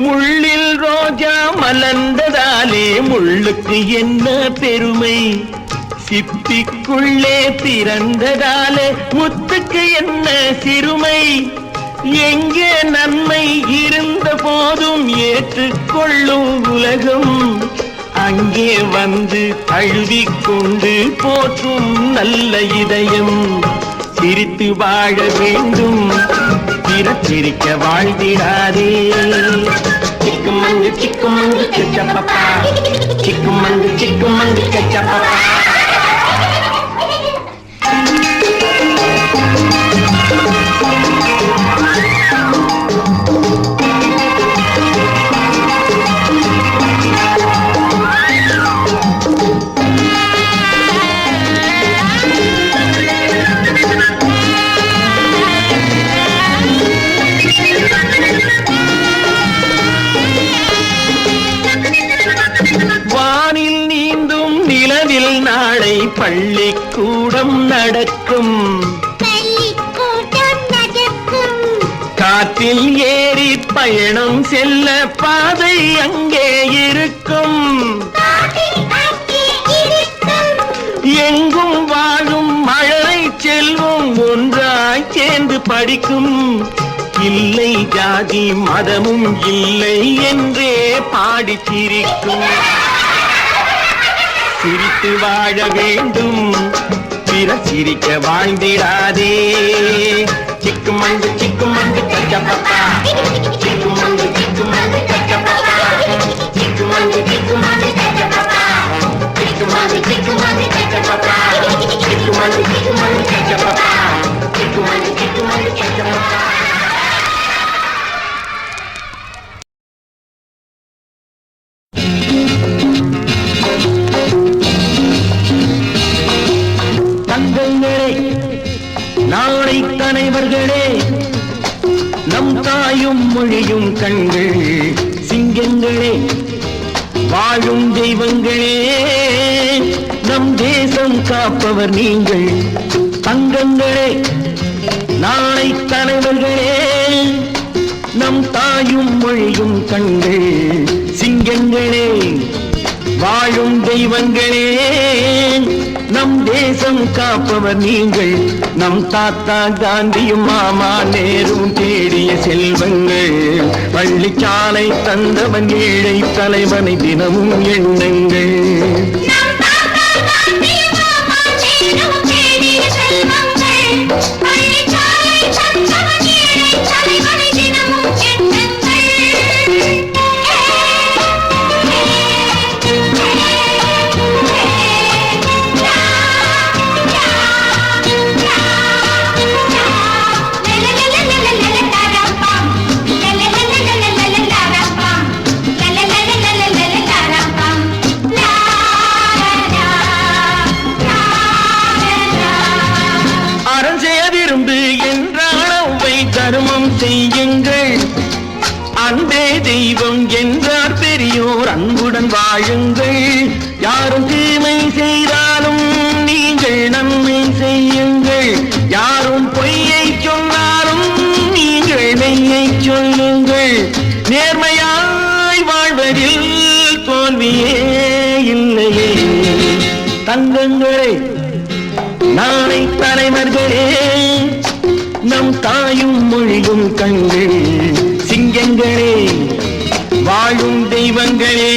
முள்ளில் ரோஜா மலர்ந்ததாலே முள்ளுக்கு என்ன பெருமை. சிப்பிக்குள்ளே பிறந்ததாலே முத்துக்கு என்ன சிறுமை. எங்கே நன்மை இருந்த போதும் ஏற்றுக்கொள்ளும் உலகம், அங்கே வந்து அழுவிக்கொண்டு போற்றும் நல்ல இதயம். சிரித்து வாழ வேண்டும், பிறர் சிரிக்க வாழ்ந்திடாதே. சிக்குமங்கு சிக்குமங்கு சச்சப்பப்பா, சிக்குமங்கு சிக்குமங்கு சச்சப்பப்பா. வானில் நீந்தும் நிலவில் நாளை பள்ளிக்கூடம் நடக்கும். காற்றில் ஏறி பயணம் செல்ல பாதை அங்கே இருக்கும். எங்கும் வாழும் மழலை செல்வம் ஒன்றாய் சேர்ந்து படிக்கும். இல்லை ஜாதி மதமும் இல்லை என்றே பாடி சிரிக்கும். சிரித்து வாழ வேண்டும், பிறர் சிரிக்க வாழ்ந்திடாதே. சிக்குமங்கு சிக்குமங்கு சச்சப்பப்பா, சிக்குமங்கு சிக்குமங்கு சச்சப்பப்பா, சிக்குமங்கு சிக்குமங்கு சச்சப்பப்பா, சிக்குமங்கு சிக்குமங்கு சச்சப்பப்பா, சிக்குமங்கு சிக்குமங்கு சச்சப்பப்பா, சிக்குமங்கு சிக்குமங்கு சச்சப்பப்பா. தங்கங்களே, நாளை தலைவர்களே, நம் தாயும் மொழியும் கண்கள் சிங்கங்களே, வாழ் வாழும் தெய்வங்களே நம் தேசம் காப்பவர் நீங்கள் தங்கங்களே நாளை தலைவர்களே நம் தாயும் மொழியும் கண்கள் சிங்கங்களே வாழும் தெய்வங்களே நம் தேசம் காப்பவர் நீங்கள் நம் தாத்தா காந்தியும் மாமா நேரும் தேடிய செல்வங்கள் பள்ளிச்சாலை தந்தவன் ஏழை தலைவனை தினமும் எண்ணுங்கள் தர்மம் செய்யுங்கள் அன்பே தெய்வம் என்றார் பெரியோர் அன்புடன் வாழுங்கள் யாரும் தீமை செய்தாலும் நீங்கள் நன்மை செய்யுங்கள் யாரும் பொய்யை சொன்னாலும் நீங்கள் மெய்யை சொல்லுங்கள் நேர்மையாய் வாழ்வதில் தோல்வியே இல்லையே தங்கங்களே நாளை தலைவர்களே நம் தாயும் மொழியும் கண்கள் சிங்கங்களே வாழும் தெய்வங்களே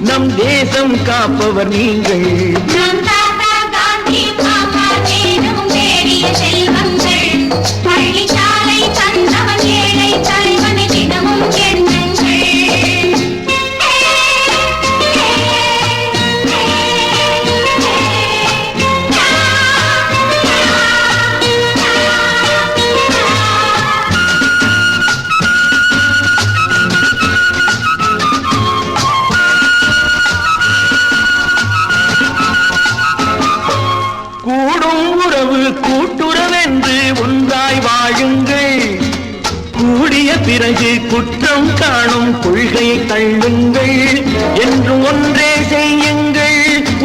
நம் தேசம் காப்பவர் நீங்கள் பள்ளிச்சாலை தந்தவன் ஏழை தலைவனை தினமும் கூட்டுறவென்று ஒன்றாய் வாழுங்கள் கூடிய பிறகு குற்றம் காணும் கொள்கையை தள்ளுங்கள் என்று ஒன்றே செய்யுங்கள்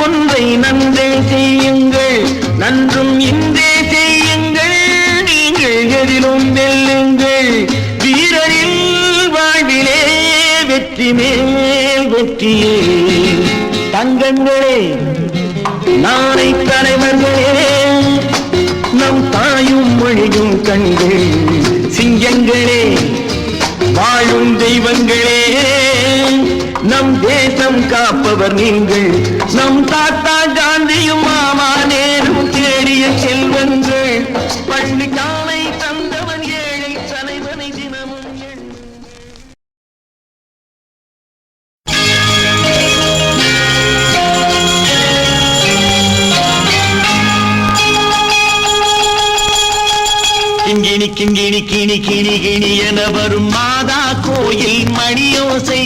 ஒன்றை நன்றே செய்யுங்கள் நன்றும் இன்றே செய்யுங்கள் நீங்கள் எதிலும் வெல்லுங்கள் வீரரில் வாழ்விலே வெற்றி மேல் வெற்றியே தங்கங்களே நாளை தலைவர்களே நம் தாயும் மொழியும் கண்கள் சிங்கங்களே வாழும் தெய்வங்களே நம் தேசம் காப்பவர் நீங்கள் நம் தாத்தா காந்தியும் மாமா நேரும் தேடிய செல்வங்கள் பள்ளிச்சாலை தந்தவன் ஏழை தலைவனை தினமும் கிங்கிணி கிங்கிணி கிணி கிணி கிணி என வரும் மாதா கோயில் மணியோசை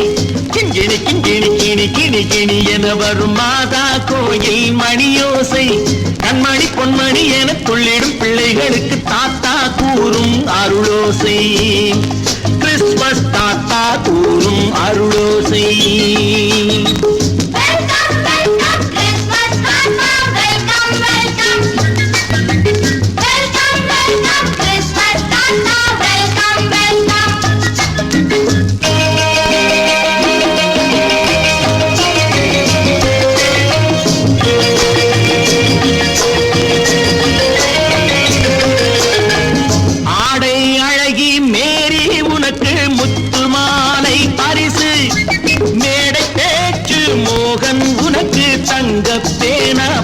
கிங்கிணி கிங்கிணி கிணி கிணி கிணி என வரும் மாதா கோயில் மணியோசை கண்மணி பொன்மணி என துள்ளிடும் பிள்ளைகளுக்கு தாத்தா கூறும் அருளோசை கிறிஸ்துமஸ் தாத்தா கூறும் அருளோசை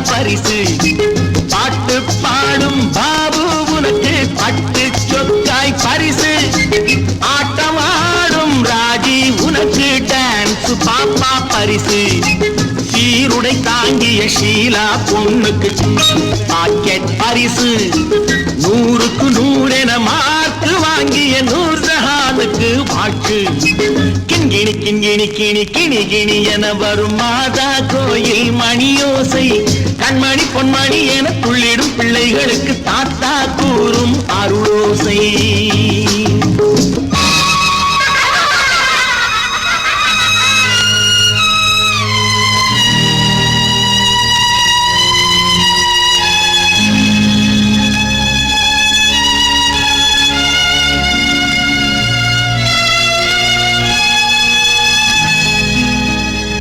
பரிசு பாட்டு பாடும் பாபு உனக்கு பட்டு சொக்காய் பரிசு ஆட்டமாடும் ராஜி உனக்கு டான்ஸ் பாப்பா பரிசு சீருடை தாங்கிய ஷீலா பொண்ணுக்கு பாக்கெட் பரிசு 100க்கு 100 என மார்க்கு வாங்கிய நூர்ஜஹானுக்கு வாழ்த்து கிண்கிணி கிண்கிணி கிணி கிணி கிணி என வரும் மாதா கோயில் மணியோசை கண்மணி பொன்மணி என துள்ளிடும் பிள்ளைகளுக்கு தாத்தா கூறும் அருளோசை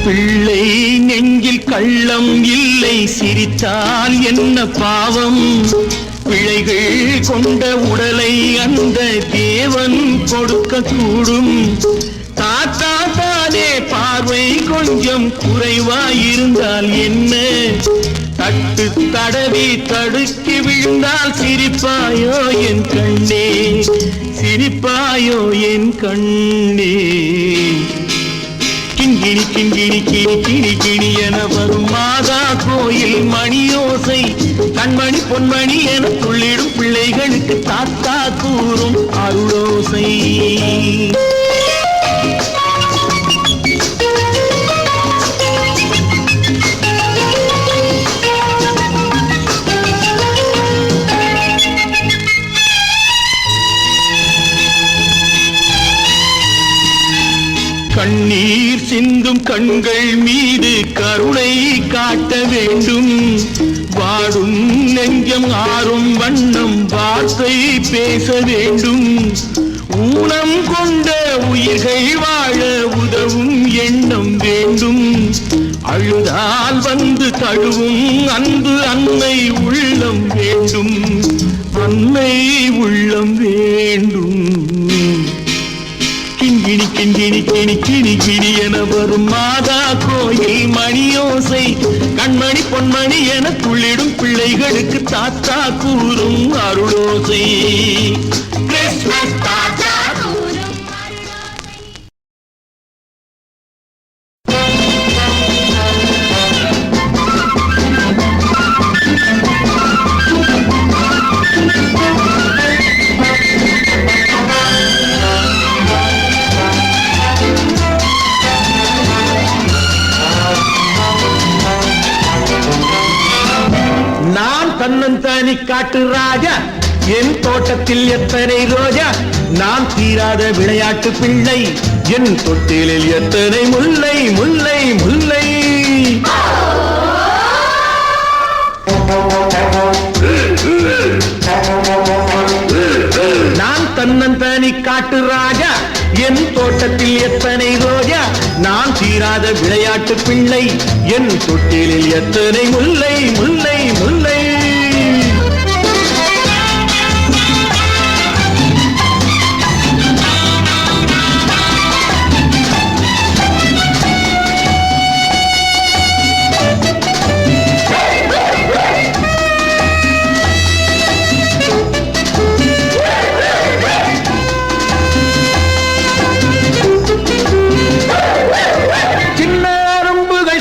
பிள்ளை நெஞ்சில் கள்ளம் இல்லை, சிரித்தால் என்ன பாவம்? பிழைகள் கொண்ட உடலை அந்த தேவன் கொடுக்க கூடும். தாத்தா தானே பார்வை கொஞ்சம் குறைவாயிருந்தால் என்ன? தட்டு தடவி தடுக்கி விழுந்தால் சிரிப்பாயோ என் கண்ணே, சிரிப்பாயோ என் கண்ணே. கிங்கிணி கிங்கிணி கிணி கிணி கிணி என வரும் மாதா கோயில் மணியோசை, கண்மணி பொன்மணி என துள்ளிடும் பிள்ளைகளுக்கு தாத்தா கூறும் அருளோசை. கண்ணீர் சிந்தும் கண்கள் மீது கருணை காட்ட வேண்டும். வாடும் நெஞ்சம் ஆறும் வண்ணம் வார்த்தை பேச வேண்டும். ஊனம் கொண்ட உயிர்கள் வாழ உதவும் எண்ணம் வேண்டும். அழுதால் வந்து தழுவும் அன்பு அன்னை உள்ளம் வேண்டும், அன்னை உள்ளம் வேண்டும். கிங்கிணி கிங்கிணி கிணி கிணி கிணி என வரும் மாதா கோயில் மணியோசை, கண்மணி பொன்மணி என துள்ளிடும் பிள்ளைகளுக்கு தாத்தா கூறும் அருளோசை. கிறிஸ்மஸ் தாத்தா கூறும் அருளோசை. தன்னந்தானி காட்டு ராஜா, என் தோட்டத்தில் எத்தனை ரோஜா. நான் தீராத விளையாட்டு பிள்ளை, என் தொட்டிலில் எத்தனை முல்லை முல்லை முல்லை. நான் தன்னந்தானி காட்டு ராஜா, என் தோட்டத்தில் எத்தனை ரோஜா. நான் தீராத விளையாட்டு பிள்ளை, என் தொட்டிலில் எத்தனை முல்லை முல்லை முல்லை.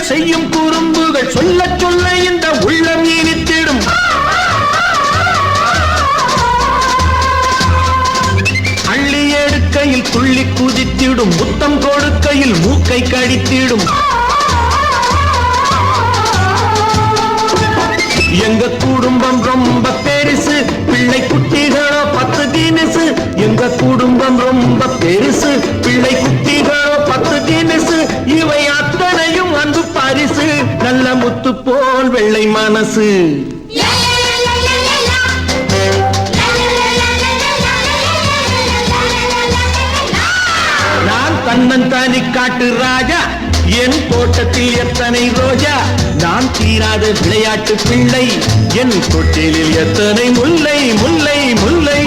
செய்யும் குறும்புகள் சொல்ல சொல்ல இந்த உள்ளம் இனித்திடும். அள்ளி எடுக்கையில் துள்ளி குதித்திடும், முத்தம் கொடுக்கையில் மூக்கை கடித்திடும். எங்க குடும்பம் ரொம்ப பெருசு, பிள்ளை குட்டிகளோ 10 தினசு. எங்க குடும்பம் ரொம்ப பெருசு, பிள்ளை குட்டிகளோ 10 தினசு. இவை அத்தனையும் அன்பு பரிசு, நல்ல முத்து போல் வெள்ளை மனசு. நான் தன்னந்தானி காட்டு ராஜா, என் தோட்டத்தில் எத்தனை ரோஜா. நான் தீராத விளையாட்டு பிள்ளை, என் தொட்டிலில் எத்தனை முல்லை முல்லை முல்லை.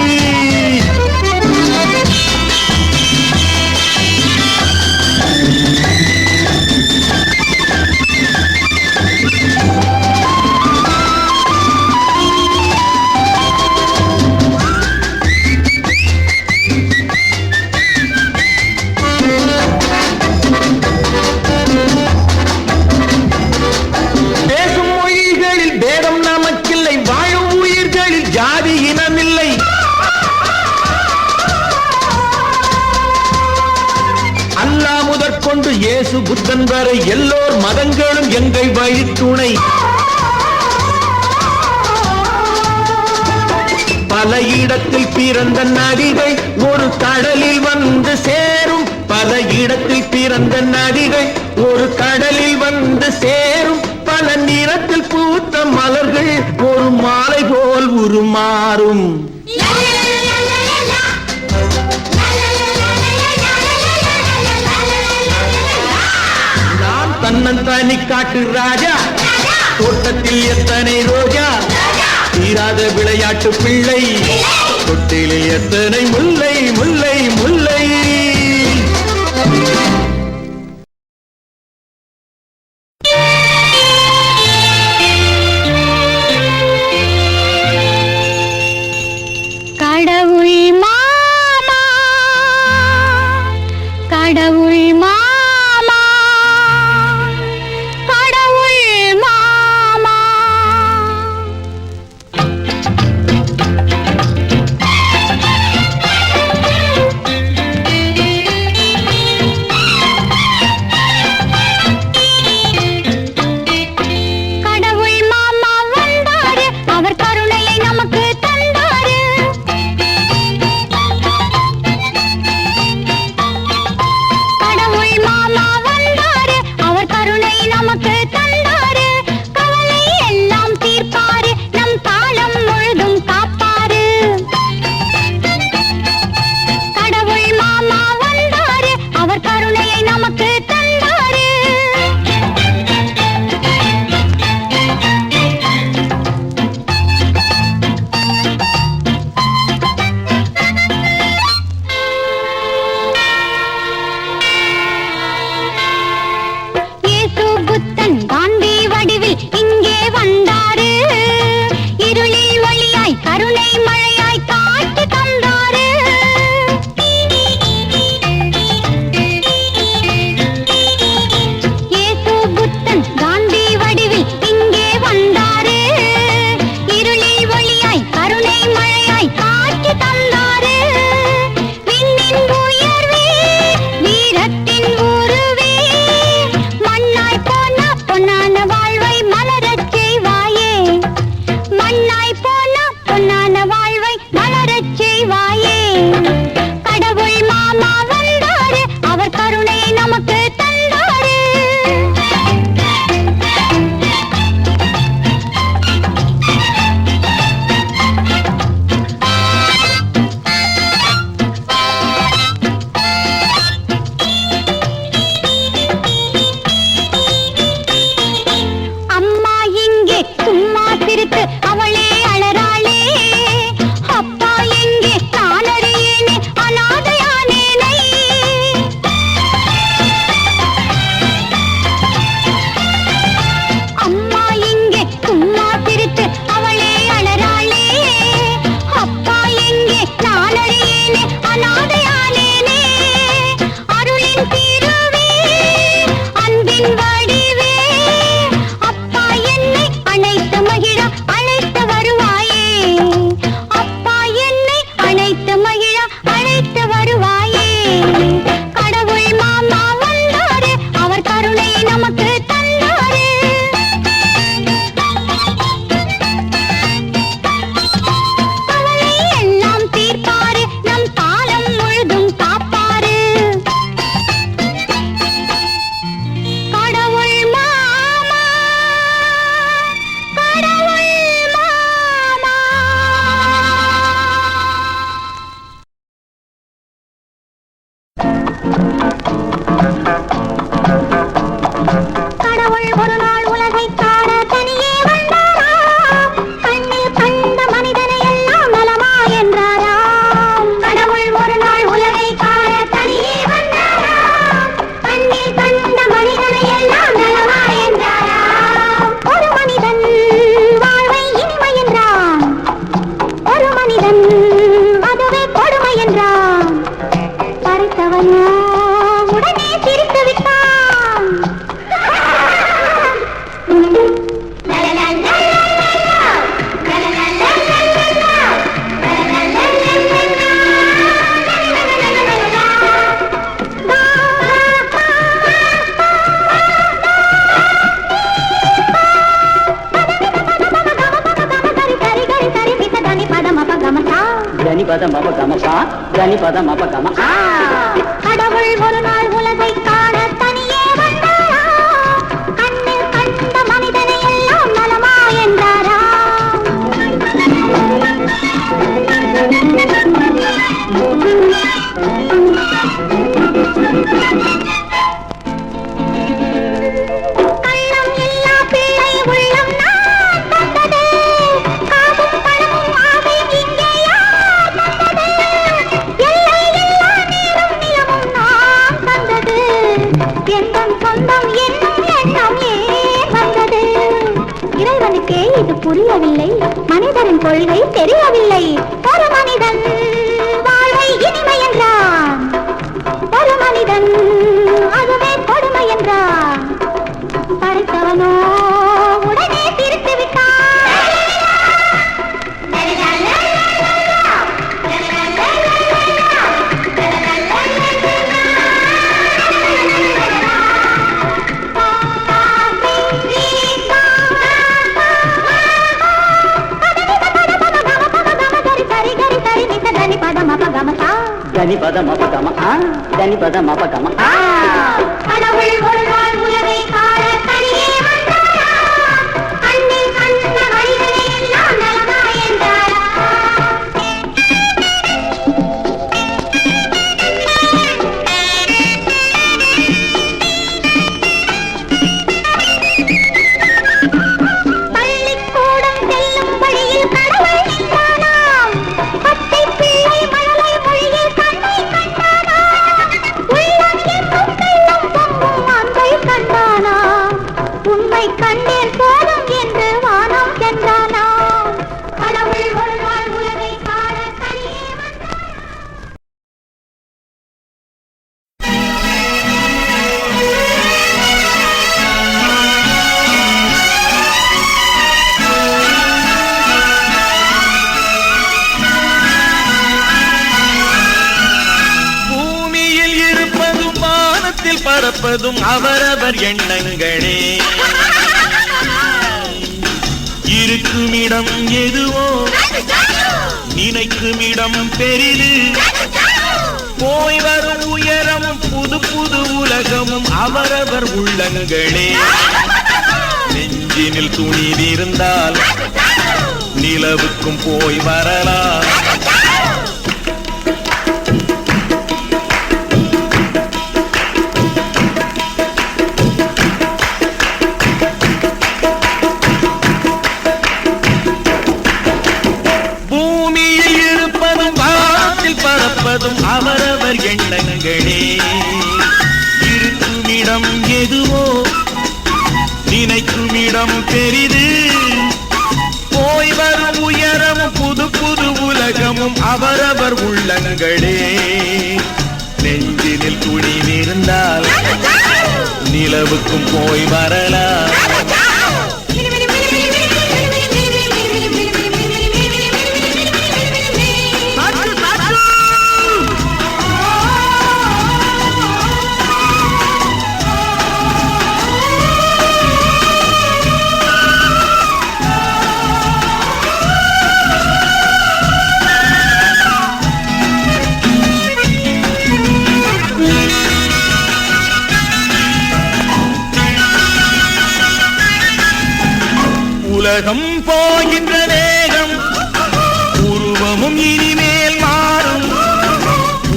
கொண்டு இயேசு புத்தன் வரை எல்லோர் மதங்களும் எங்கள் வழித்துணை. பல இடத்தில் பிறந்த நதிகள் ஒரு கடலில் வந்து சேரும். பல இடத்தில் பிறந்த நதிகள் ஒரு கடலில் வந்து சேரும். பல நிறத்தில் பூத்த மலர்கள் ஒரு மாலை போல் உருமாறும். தன்னந்தானி காட்டு ராஜா தோட்டத்தில் எத்தனை ரோஜா தீராத விளையாட்டு பிள்ளை தொட்டிலில் எத்தனை முல்லை முல்லை முல்லை கடவுள் மாமா கடவுள் மாமா கடவுள் மாமா கடவுள் மாமா வந்தாரு அவர் கருணையை நமக்கு தந்தாரு கடவுள் மாமா வந்தாரு அவர் கருணை நமக்கு தந்தாரு கவலை எல்லாம் தீர்ப்பாரு நம் காலம் முழுதும் காப்பாரு கடவுள் மாமா வந்தாரு அவர் கருணையை நமக்கு தந்தாரு இயேசு புத்தன் காந்தி வடிவில் இங்கே வந்தாரு இருளில் ஒளியாய் கருணை மழையாய் காட்டி தந்தாரு இயேசு புத்தன் காந்தி வடிவில் இங்கே வந்தாரு இருளில் ஒளியாய் கருணை மழையாய் காட்டி தந்தாரு விண்ணின் உயர்வே வீரத்தின் உருவே மண்ணாய் போன பொன்னான வாழ்வை மலரச் செய்வாயே மண்ணாய் போன பொன்னான வாழ்வை மலரச் செய்வாயே கடவுள் மாமா வந்தாரு அவர் கருணையை நமக்கு தந்தாரு அம்மா எங்கே சும்மா சிரித்து அவளே அழறாளே அப்பா எங்கே நான் அறியேனே அனாதையானேனை அம்மா எங்கே சும்மா சிரித்து அவளே அழறாளே அப்பா எங்கே நான் அறியேனே அனாதையானேனே அருளின் திருவே அன்பின் வடிவே அப்பா என்னை அணைத்து மகிழ அழைத்து வருவாயே அப்பா என்னை அணைத்து மகிழ அழைத்து வருவாயே கடவுள் மாமா வந்தாரு அவர் கருணையை நமக்கு தந்தாரு கவலை எல்லாம் தீர்ப்பாரு நம் காலம் முழுதும் காப்பாரு கடவுள் மாமா கடவுள் மாமா கடவுள் ஒரு நாள் உலகை காண தனியே வந்தாராம் கண்ணில் கண்ட மனிதனை எல்லாம் நலமா என்றாராம் கடவுள் ஒரு நாள் உலகை காண தனியே வந்தாராம் கண்ணில் கண்ட மனிதனை எல்லாம் நலமா என்றாராம் ஒரு மனிதன் வாழ்வை இனிமை என்றான் ஒரு மனிதன் அதுவே கொடுமை என்றான் பறித்தவனோ உடனே சிரித்து விட்டான் கடவுள் ஒரு நாள் உலகை காண தனியே வந்தாராம் கண்ணில் கண்ட மனிதனை எல்லாம் நலமா என்றாராம் புரியவில்லை, மனிதரின் கொள்கை தெரியவில்லை. ஒரு மனிதன் வாழ்வை இனிமை என்றான், ஒரு மனிதன் அதுவே கொடுமை என்றான். படைத்தவனோ உடனே பிரித்து விட்டான். தனி பதம் அப்பகம தனி பதம் அப்பகம கடவுள் ஒரு நாள் உலகை காண தனியே வந்தாரா, கண்ணில் கண்ட வழிகளை எல்லாம் நலமா என்றாரா. பள்ளிக்கூடம் செல்லும் வழியில் கடவுள் நின்றானாம், பச்சை பிள்ளை மழலை மொழியில் கண்ணை கண்டானாம், உள்ளம் என்னும் வெள்ளம் பொங்கும் அன்பை கண்டானாம், உண்மை கண்டேன் போதும் என்று வானம் சென்றானாம். கடவுள் ஒரு நாள் உலகை காண தனியே வந்தாரா. பூமியில் இருப்பதும் வானத்தில் பறப்பதும் அவரவர் எண்ணங்களே. இருக்கும் இடம் எதுவோ நினைக்கும் இடம் பெரிது, போய் வரும் உயரமும் புது புது உலகமும் அவரவர் உள்ளங்களே. நெஞ்சினில் துணிவிருந்தால் நிலவுக்கும் போய் வரலாம். பூமியில் இருப்பதும் வானத்தில் பறப்பதும் அவரவர் எண்ணங்களே. இருக்கும் இடம் எதுவோ நினைக்கும் இடம் பெரிது, போய் வரும் உயரமும் புது புது உலகமும் அவரவர் உள்ளங்களே. நெஞ்சினில் துணிவிருந்தால் நிலவுக்கும் போய் வரலாம். உலகம் போகின்ற வேகம் உருவமும் இனிமேல் மாறும்.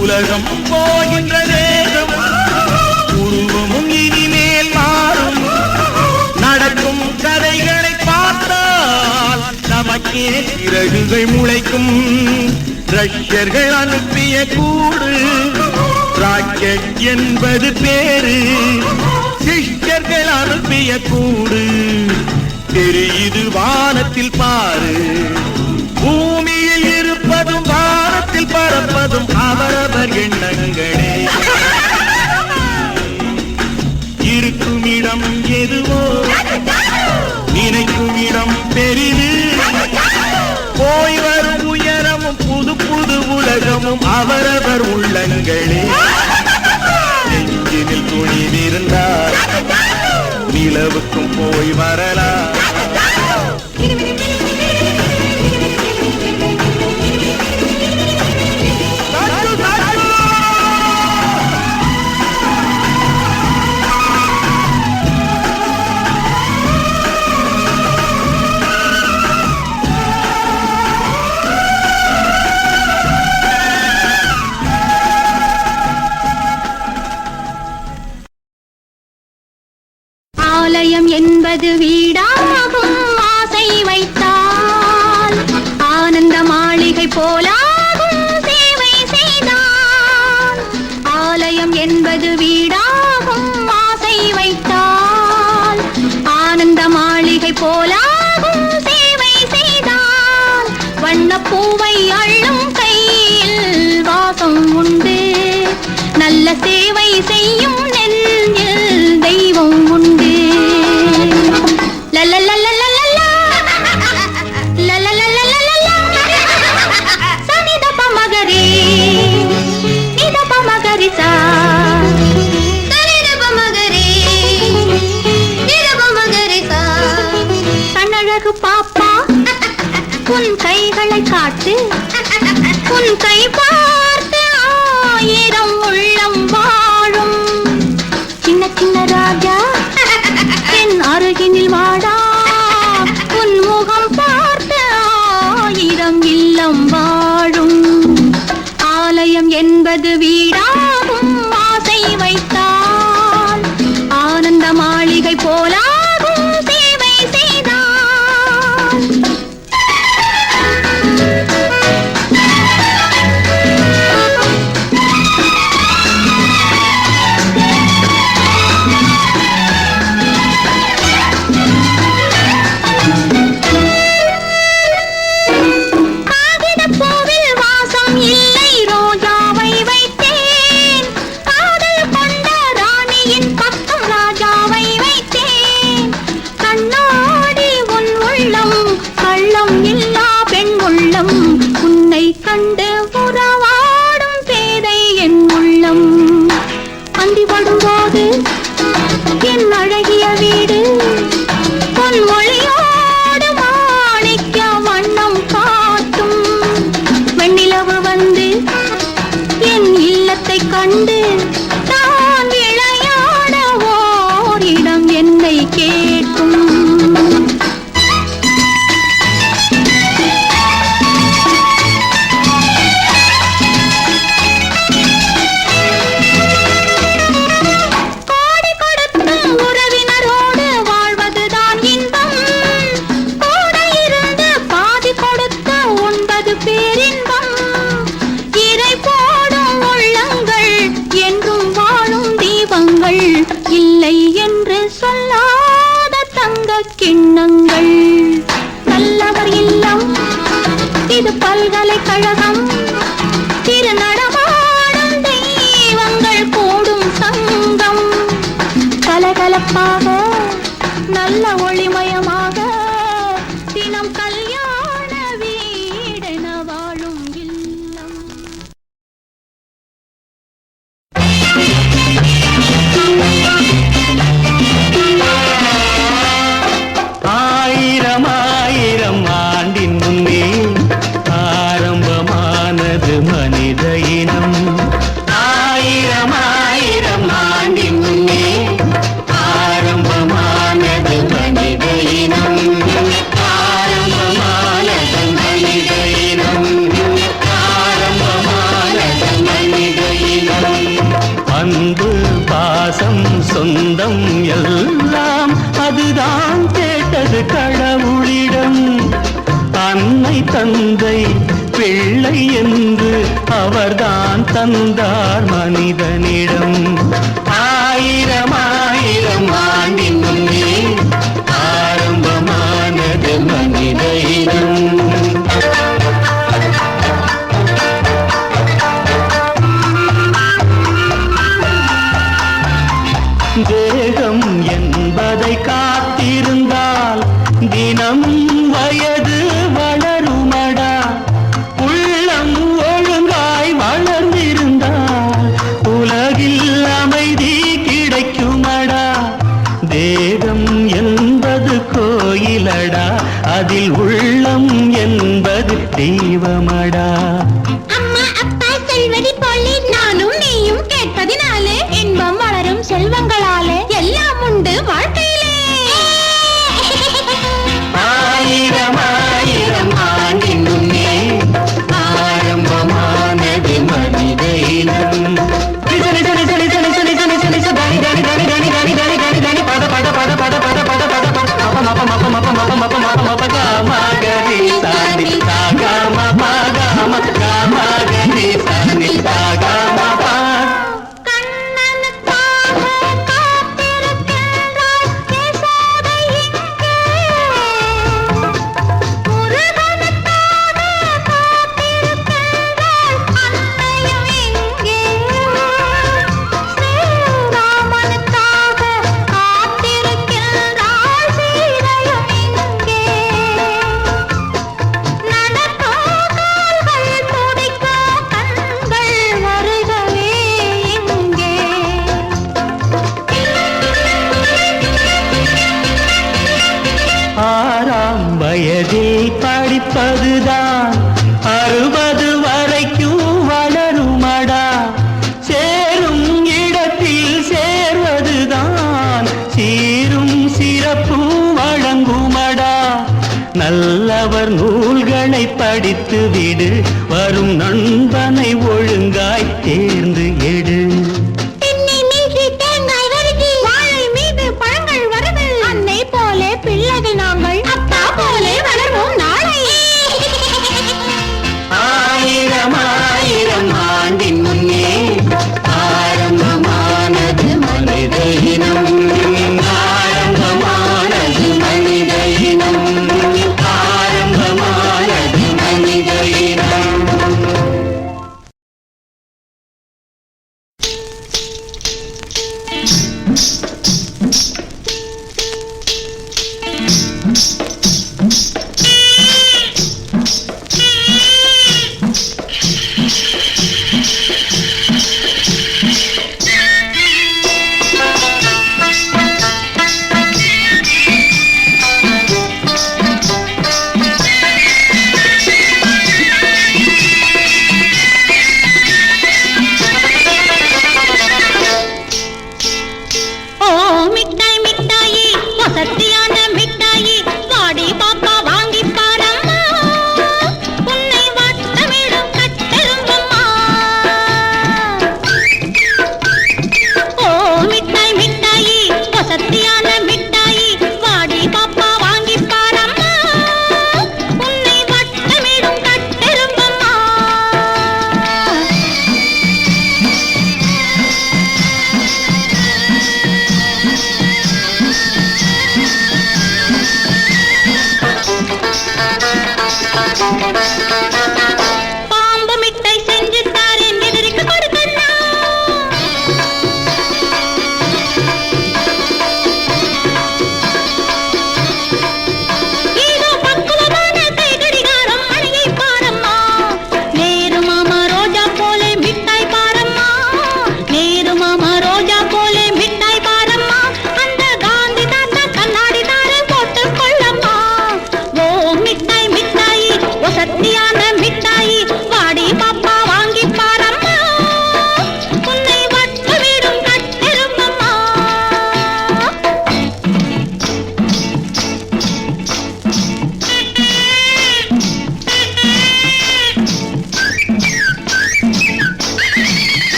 உலகம் போகின்ற வேகம் உருவமும் இனிமேல் மாறும். நடக்கும் கதைகளை பார்த்தால் நமக்கே சிறகுகள் முளைக்கும். ரஷ்யர்கள் அனுப்பிய கூடு ராக்கெட் என்பது பேரு, சிஷ்யர்கள் அனுப்பிய கூடு தெரியுது வானத்தில் பாரு. பூமியில் இருப்பதும் வானத்தில் பறப்பதும் அவரவர் எண்ணங்களே. இருக்கும் இடம் எதுவோ நினைக்கும் இடம் பெரிது, போய் வரும் உயரமும் புது புது உலகமும் அவரவர் உள்ளங்களே. நெஞ்சினில் துணிவிருந்தால் நிலவுக்கும் போய் வரலாம். ஆலயம் என்பது வீடாகும், ஆசை வைத்தால் ஆனந்த மாளிகை போலாகும், சேவை செய்தால். ஆலயம் என்பது வீடாகும், ஆசை வைத்தால் ஆனந்த மாளிகை போலாகும், சேவை நல்ல சேவை செய்யும் நெஞ்சில் தெய்வம் உண்டு. லலலலலலலா, லலலலலலலா. சனிதப மகரி, நிதப மகரி சா. சரிதப மகரி, நிதப மகரி சா. கண்ணழகு பாப்பா, உன் கைகளை காட்டு, உன் கை பார்த்து ஆயிரம் உள்ளம் வாழும். சின்ன சின்ன ராஜா என் அருகினில் வாடா, உன் முகம் பார்த்து ஆயிரம் இல்லம் வாழும். ஆலயம் என்பது வீடாகும், ஆசை வைத்தால் ஆனந்த மாளிகை போலாகும் சேவை செய்தால். காகிதப்பூவில் வாசம் இல்லை, ரோஜாவை வைத்தேன். காதல் கொண்ட ராணியின் பக்கம் ராஜாவை வைத்தேன். கண்ணாடி உன் உள்ளம், கள்ளம் இல்லா பெண் உள்ளம். உன்னை கண்டு உறவாடும் பேதை என் உள்ளம். அந்தி படும்போது என் அழகிய வீடு பொன் மொழியோடு மாணிக்க வண்ணம் காட்டும். வெண்ணிலவு வந்து என் இல்லத்தை கண்டு நான் விளையாட ஓரிடம் என்னை கேட்கும். கோடி கொடுத்தும் உறவினரோடு வாழ்வதுதான் இன்பம். கூட இருந்து பாதி கொடுத்து 9 பேரின்பம். இறை போடும் உள்ளங்கள் என்றும் வாழும் தீபங்கள். இல்லை என்று சொல்லாத தங்க கிண்ணங்கள். நல்லவர் இல்லம் இது பல்கலைக்கழகம். திரு நடமாடும் தெய்வங்கள் கூடும் சங்கம். கலகலப்பாக நல்ல ஒளிமயமாக தினம் கல்யாண வீடென வாழும் இல்லம். ஆயிரம் ஆயிரம் ஆண்டின் முன்னே ஆரம்பமானது மனித இனம். ஆயிரம் ஆயிரம் ஆண்டின் முன்னே ஆரம்பமானது மனித இனம். ஆரம்பமானது மனித இனம். ஆரம்பமானது மனித இனம். அன்பு பாசம் சொந்தம் எல்லாம் அதுதான் கேட்டது கடவுளிடம். அன்னை தந்தை பிள்ளை என்று அவர்தான் தந்தார் மனிதனிடம். ஆயிரம் ஆயிரம் ஆண்டின் முன்னே ஆரம்பமானது மனித இனம். தேகம் என்பதை காத்திருந்தால் தினம் வயது வளருமடா. உள்ளம் ஒழுங்காய் வளர்ந்திருந்தால் உலகில் அமைதி கிடைக்குமடா. தேகம் என்பது கோயிலடா, அதில் உள்ளம் என்பது தெய்வமடா. அம்மா அப்பா செல்வதி போலே நானும் நீயும் கேட்பதினாலே இன்பம் வளரும் செல்வங்களாலே எல்லாம் உண்டு வாழ்க்கையிலே. ஆயிரம் ஆயிரம் ஆண்டின் முன்னே ஆரம்பமானது மனித இனம். கண்ணனுக்காக பார்ப்பதுதான் 60 வரைக்கும் வளருமடா. சேரும் இடத்தில் சேர்வதுதான் சீரும் சிறப்பும் வழங்குமடா. நல்லவர் நூல்களை படித்து விடு, வரும் நண்பனை ஒழுங்காய் தேர்ந்து எடு. தென்னை மீது தேங்காய் வருது, வாழை மீது பழங்கள் வருது. அன்னை போலே பிள்ளைகள் நாங்கள், அப்பா போலே வளர்வோம் நாளை. ஆயிரம் ஆயிரம் ஆண்டின் முன்னே ஆரம்பமானது மனித இனம். ஆரம்பமானது மனித இனம். ஆரம்பமானது மனித இனம்.